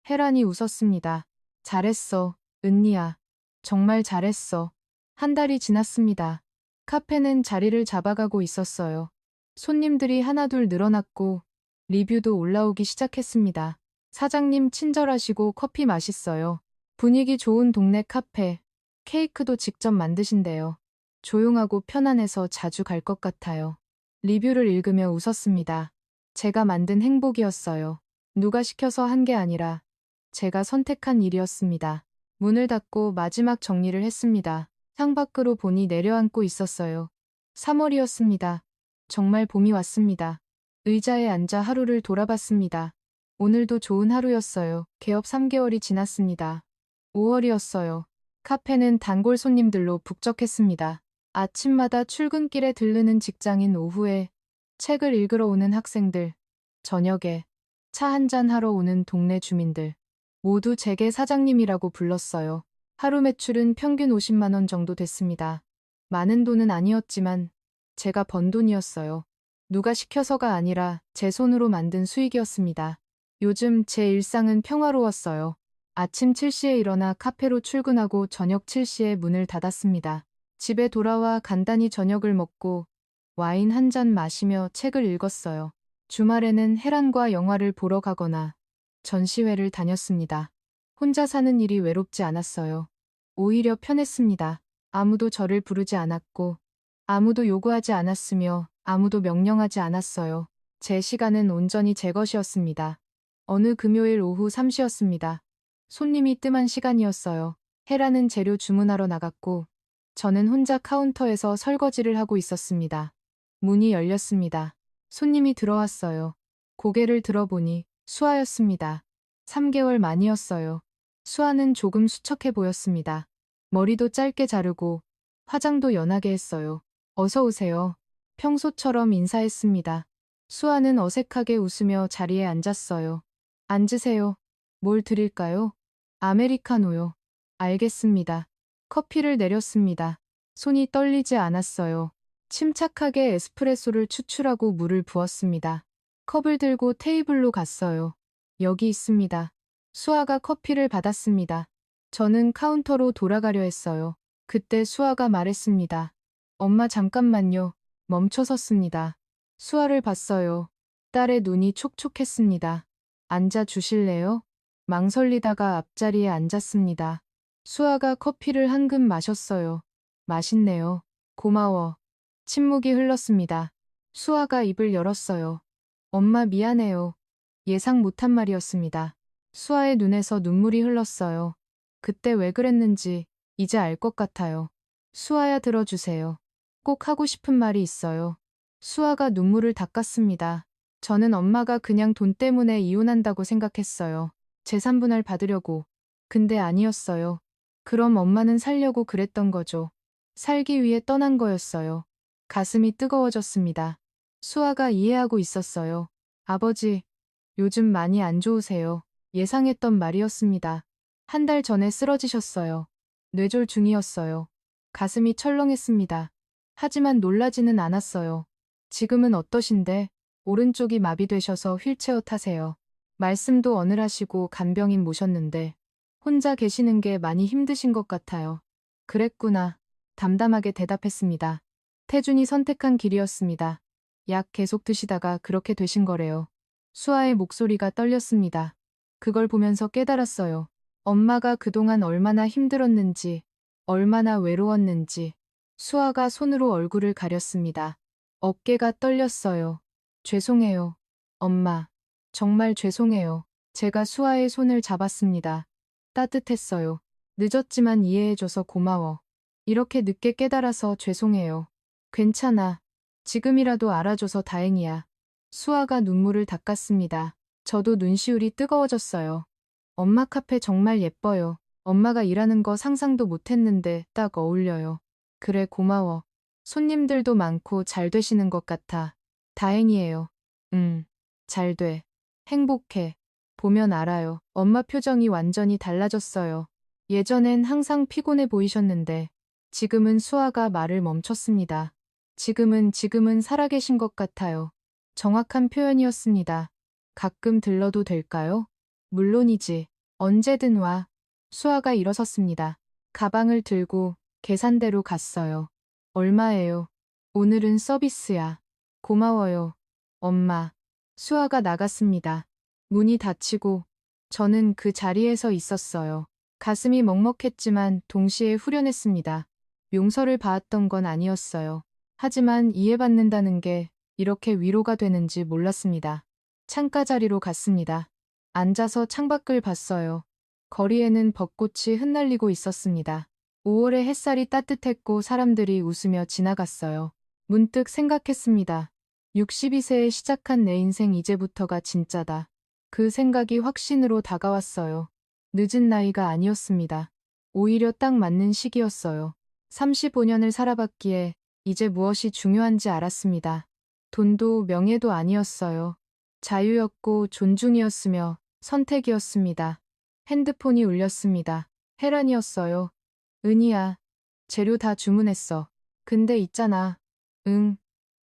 혜란이 웃었습니다. 잘했어, 은희야. 정말 잘했어. 한 달이 지났습니다. 카페는 자리를 잡아가고 있었어요. 손님들이 하나둘 늘어났고 리뷰도 올라오기 시작했습니다. 사장님 친절하시고 커피 맛있어요. 분위기 좋은 동네 카페. 케이크도 직접 만드신대요. 조용하고 편안해서 자주 갈 것 같아요. 리뷰를 읽으며 웃었습니다. 제가 만든 행복이었어요. 누가 시켜서 한 게 아니라 제가 선택한 일이었습니다. 문을 닫고 마지막 정리를 했습니다. 창밖으로 보니 내려앉고 있었어요. 3월이었습니다. 정말 봄이 왔습니다. 의자에 앉아 하루를 돌아봤습니다. 오늘도 좋은 하루였어요. 개업 3개월이 지났습니다. 5월이었어요. 카페는 단골 손님들로 북적했습니다. 아침마다 출근길에 들르는 직장인, 오후에 책을 읽으러 오는 학생들, 저녁에 차 한잔 하러 오는 동네 주민들. 모두 제게 사장님이라고 불렀어요. 하루 매출은 평균 50만 원 정도 됐습니다. 많은 돈은 아니었지만 제가 번 돈이었어요. 누가 시켜서가 아니라 제 손으로 만든 수익이었습니다. 요즘 제 일상은 평화로웠어요. 아침 7시에 일어나 카페로 출근하고 저녁 7시에 문을 닫았습니다. 집에 돌아와 간단히 저녁을 먹고 와인 한 잔 마시며 책을 읽었어요. 주말에는 혜란과 영화를 보러 가거나 전시회를 다녔습니다. 혼자 사는 일이 외롭지 않았어요. 오히려 편했습니다. 아무도 저를 부르지 않았고 아무도 요구하지 않았으며 아무도 명령하지 않았어요. 제 시간은 온전히 제 것이었습니다. 어느 금요일 오후 3시였습니다. 손님이 뜸한 시간이었어요. 혜란은 재료 주문하러 나갔고 저는 혼자 카운터에서 설거지를 하고 있었습니다. 문이 열렸습니다. 손님이 들어왔어요. 고개를 들어보니 수아였습니다. 3개월 만이었어요. 수아는 조금 수척해 보였습니다. 머리도 짧게 자르고 화장도 연하게 했어요. 어서 오세요. 평소처럼 인사했습니다. 수아는 어색하게 웃으며 자리에 앉았어요. 앉으세요. 뭘 드릴까요? 아메리카노요. 알겠습니다. 커피를 내렸습니다. 손이 떨리지 않았어요. 침착하게 에스프레소를 추출하고 물을 부었습니다. 컵을 들고 테이블로 갔어요. 여기 있습니다. 수아가 커피를 받았습니다. 저는 카운터로 돌아가려 했어요. 그때 수아가 말했습니다. 엄마 잠깐만요. 멈춰 섰습니다. 수아를 봤어요. 딸의 눈이 촉촉했습니다. 앉아 주실래요? 망설이다가 앞자리에 앉았습니다. 수아가 커피를 한 금 마셨어요. 맛있네요. 고마워. 침묵이 흘렀습니다. 수아가 입을 열었어요. 엄마 미안해요. 예상 못한 말이었습니다. 수아의 눈에서 눈물이 흘렀어요. 그때 왜 그랬는지 이제 알 것 같아요. 수아야 들어주세요. 꼭 하고 싶은 말이 있어요. 수아가 눈물을 닦았습니다. 저는 엄마가 그냥 돈 때문에 이혼한다고 생각했어요. 재산분할 받으려고. 근데 아니었어요. 그럼 엄마는 살려고 그랬던 거죠. 살기 위해 떠난 거였어요. 가슴이 뜨거워졌습니다. 수아가 이해하고 있었어요. 아버지, 요즘 많이 안 좋으세요. 예상했던 말이었습니다. 한 달 전에 쓰러지셨어요. 뇌졸 중이었어요. 가슴이 철렁했습니다. 하지만 놀라지는 않았어요. 지금은 어떠신데? 오른쪽이 마비되셔서 휠체어 타세요. 말씀도 어눌하시고 간병인 모셨는데 혼자 계시는 게 많이 힘드신 것 같아요. 그랬구나. 담담하게 대답했습니다. 태준이 선택한 길이었습니다. 약 계속 드시다가 그렇게 되신 거래요. 수아의 목소리가 떨렸습니다. 그걸 보면서 깨달았어요. 엄마가 그동안 얼마나 힘들었는지, 얼마나 외로웠는지. 수아가 손으로 얼굴을 가렸습니다. 어깨가 떨렸어요. 죄송해요. 엄마. 정말 죄송해요. 제가 수아의 손을 잡았습니다. 따뜻했어요. 늦었지만 이해해줘서 고마워. 이렇게 늦게 깨달아서 죄송해요. 괜찮아. 지금이라도 알아줘서 다행이야. 수아가 눈물을 닦았습니다. 저도 눈시울이 뜨거워졌어요. 엄마 카페 정말 예뻐요. 엄마가 일하는 거 상상도 못했는데 딱 어울려요. 그래 고마워. 손님들도 많고 잘 되시는 것 같아. 다행이에요. 잘 돼. 행복해. 보면 알아요. 엄마 표정이 완전히 달라졌어요. 예전엔 항상 피곤해 보이셨는데 지금은 수아가 말을 멈췄습니다. 지금은 살아계신 것 같아요. 정확한 표현이었습니다. 가끔 들러도 될까요? 물론이지. 언제든 와. 수아가 일어섰습니다. 가방을 들고 계산대로 갔어요. 얼마예요? 오늘은 서비스야. 고마워요. 엄마. 수아가 나갔습니다. 문이 닫히고 저는 그 자리에서 있었어요. 가슴이 먹먹했지만 동시에 후련했습니다. 용서를 받았던 건 아니었어요. 하지만 이해받는다는 게 이렇게 위로가 되는지 몰랐습니다. 창가 자리로 갔습니다. 앉아서 창밖을 봤어요. 거리에는 벚꽃이 흩날리고 있었습니다. 5월의 햇살이 따뜻했고 사람들이 웃으며 지나갔어요. 문득 생각했습니다. 62세에 시작한 내 인생 이제부터가 진짜다. 그 생각이 확신으로 다가왔어요. 늦은 나이가 아니었습니다. 오히려 딱 맞는 시기였어요. 35년을 살아봤기에 이제 무엇이 중요한지 알았습니다. 돈도 명예도 아니었어요. 자유였고 존중이었으며 선택이었습니다. 핸드폰이 울렸습니다. 혜란이었어요. 은희야, 재료 다 주문했어. 근데 있잖아. 응.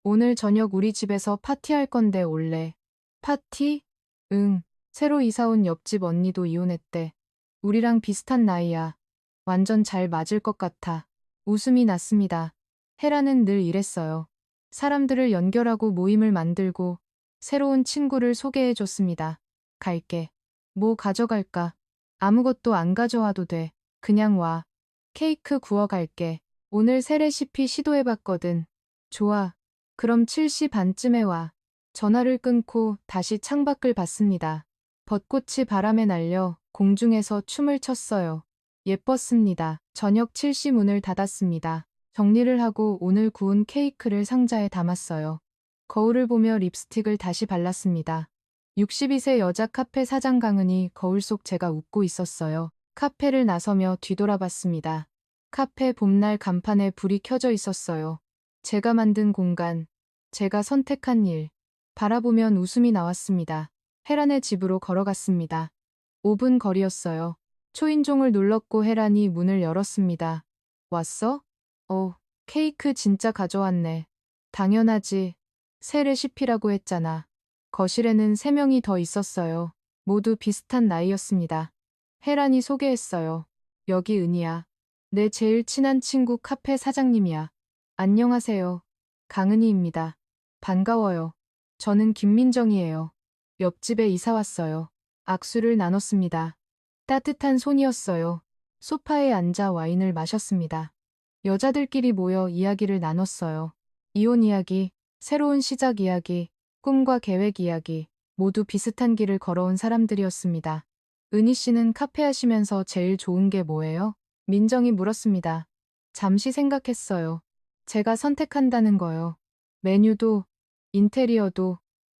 오늘 저녁 우리 집에서 파티할 건데 올래. 파티? 응. 새로 이사 온 옆집 언니도 이혼했대. 우리랑 비슷한 나이야. 완전 잘 맞을 것 같아. 웃음이 났습니다. 혜라는 늘 이랬어요. 사람들을 연결하고 모임을 만들고 새로운 친구를 소개해줬습니다. 갈게. 뭐 가져갈까? 아무것도 안 가져와도 돼. 그냥 와. 케이크 구워 갈게. 오늘 새 레시피 시도해봤거든. 좋아. 그럼 7시 반쯤에 와. 전화를 끊고 다시 창밖을 봤습니다. 벚꽃이 바람에 날려 공중에서 춤을 췄어요. 예뻤습니다. 저녁 7시 문을 닫았습니다. 정리를 하고 오늘 구운 케이크를 상자에 담았어요. 거울을 보며 립스틱을 다시 발랐습니다. 62세 여자 카페 사장 강은이 거울 속 제가 웃고 있었어요. 카페를 나서며 뒤돌아봤습니다. 카페 봄날 간판에 불이 켜져 있었어요. 제가 만든 공간, 제가 선택한 일. 바라보면 웃음이 나왔습니다. 혜란의 집으로 걸어갔습니다. 5분 거리였어요. 초인종을 눌렀고 혜란이 문을 열었습니다. 왔어? 케이크 진짜 가져왔네. 당연하지. 새 레시피라고 했잖아. 거실에는 3명이 더 있었어요. 모두 비슷한 나이였습니다. 혜란이 소개했어요. 여기 은희야. 내 제일 친한 친구 카페 사장님이야. 안녕하세요. 강은희입니다. 반가워요. 저는 김민정이에요. 옆집에 이사 왔어요. 악수를 나눴습니다. 따뜻한 손이었어요. 소파에 앉아 와인을 마셨습니다. 여자들끼리 모여 이야기를 나눴어요. 이혼 이야기, 새로운 시작 이야기, 꿈과 계획 이야기, 모두 비슷한 길을 걸어온 사람들이었습니다. 은희 씨는 카페 하시면서 제일 좋은 게 뭐예요? 민정이 물었습니다. 잠시 생각했어요. 제가 선택한다는 거요. 메뉴도, 인테리어도,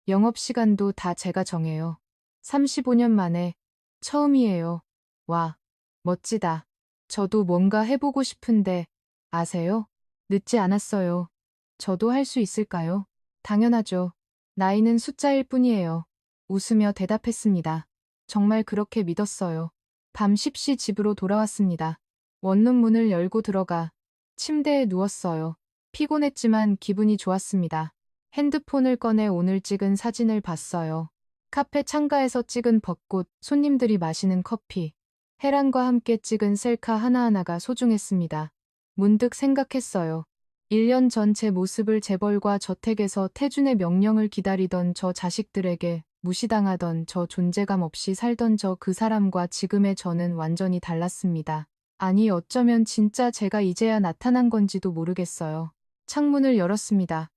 영업시간도 다 제가 정해요. 35년 만에 처음이에요. 와, 멋지다. 저도 뭔가 해보고 싶은데, 아세요? 늦지 않았어요. 저도 할 수 있을까요? 당연하죠. 나이는 숫자일 뿐이에요. 웃으며 대답했습니다. 정말 그렇게 믿었어요. 밤 10시 집으로 돌아왔습니다. 원룸 문을 열고 들어가 침대에 누웠어요. 피곤했지만 기분이 좋았습니다. 핸드폰을 꺼내 오늘 찍은 사진을 봤어요. 카페 창가에서 찍은 벚꽃, 손님들이 마시는 커피, 혜란과 함께 찍은 셀카 하나하나가 소중했습니다. 문득 생각했어요. 1년 전 제 모습을 재벌과 저택에서 태준의 명령을 기다리던 저 자식들에게 무시당하던 저 존재감 없이 살던 저 그 사람과 지금의 저는 완전히 달랐습니다. 아니 어쩌면 진짜 제가 이제야 나타난 건지도 모르겠어요. 창문을 열었습니다.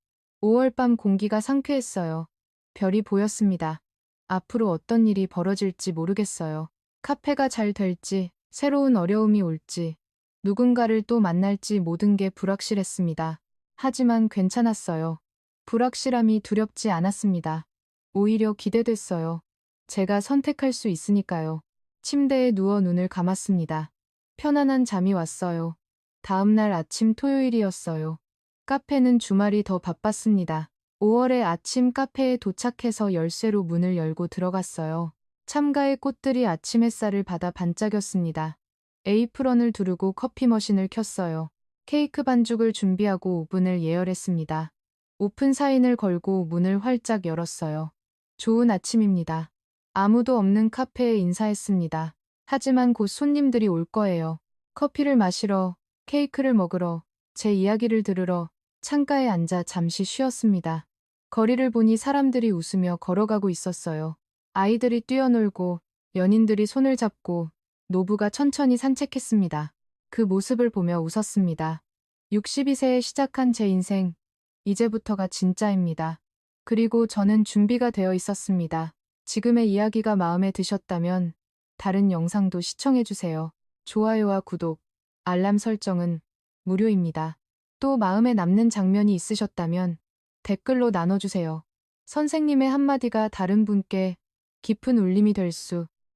5월 밤 공기가 상쾌했어요. 별이 보였습니다. 앞으로 어떤 일이 벌어질지 모르겠어요. 카페가 잘 될지, 새로운 어려움이 올지, 누군가를 또 만날지 모든 게 불확실했습니다. 하지만 괜찮았어요. 불확실함이 두렵지 않았습니다. 오히려 기대됐어요. 제가 선택할 수 있으니까요. 침대에 누워 눈을 감았습니다. 편안한 잠이 왔어요. 다음 날 아침 토요일이었어요. 카페는 주말이 더 바빴습니다. 5월에 아침 카페에 도착해서 열쇠로 문을 열고 들어갔어요. 참가의 꽃들이 아침 햇살을 받아 반짝였습니다. 에이프런을 두르고 커피 머신을 켰어요. 케이크 반죽을 준비하고 오븐을 예열했습니다. 오픈 사인을 걸고 문을 활짝 열었어요. 좋은 아침입니다. 아무도 없는 카페에 인사했습니다. 하지만 곧 손님들이 올 거예요. 커피를 마시러, 케이크를 먹으러, 제 이야기를 들으러 창가에 앉아 잠시 쉬었습니다. 거리를 보니 사람들이 웃으며 걸어가고 있었어요. 아이들이 뛰어놀고, 연인들이 손을 잡고, 노부가 천천히 산책했습니다. 그 모습을 보며 웃었습니다. 62세에 시작한 제 인생, 이제부터가 진짜입니다. 그리고 저는 준비가 되어 있었습니다. 지금의 이야기가 마음에 드셨다면 다른 영상도 시청해주세요. 좋아요와 구독, 알람 설정은 무료입니다. 또 마음에 남는 장면이 있으셨다면 댓글로 나눠주세요. 선생님의 한마디가 다른 분께 깊은 울림이 될 수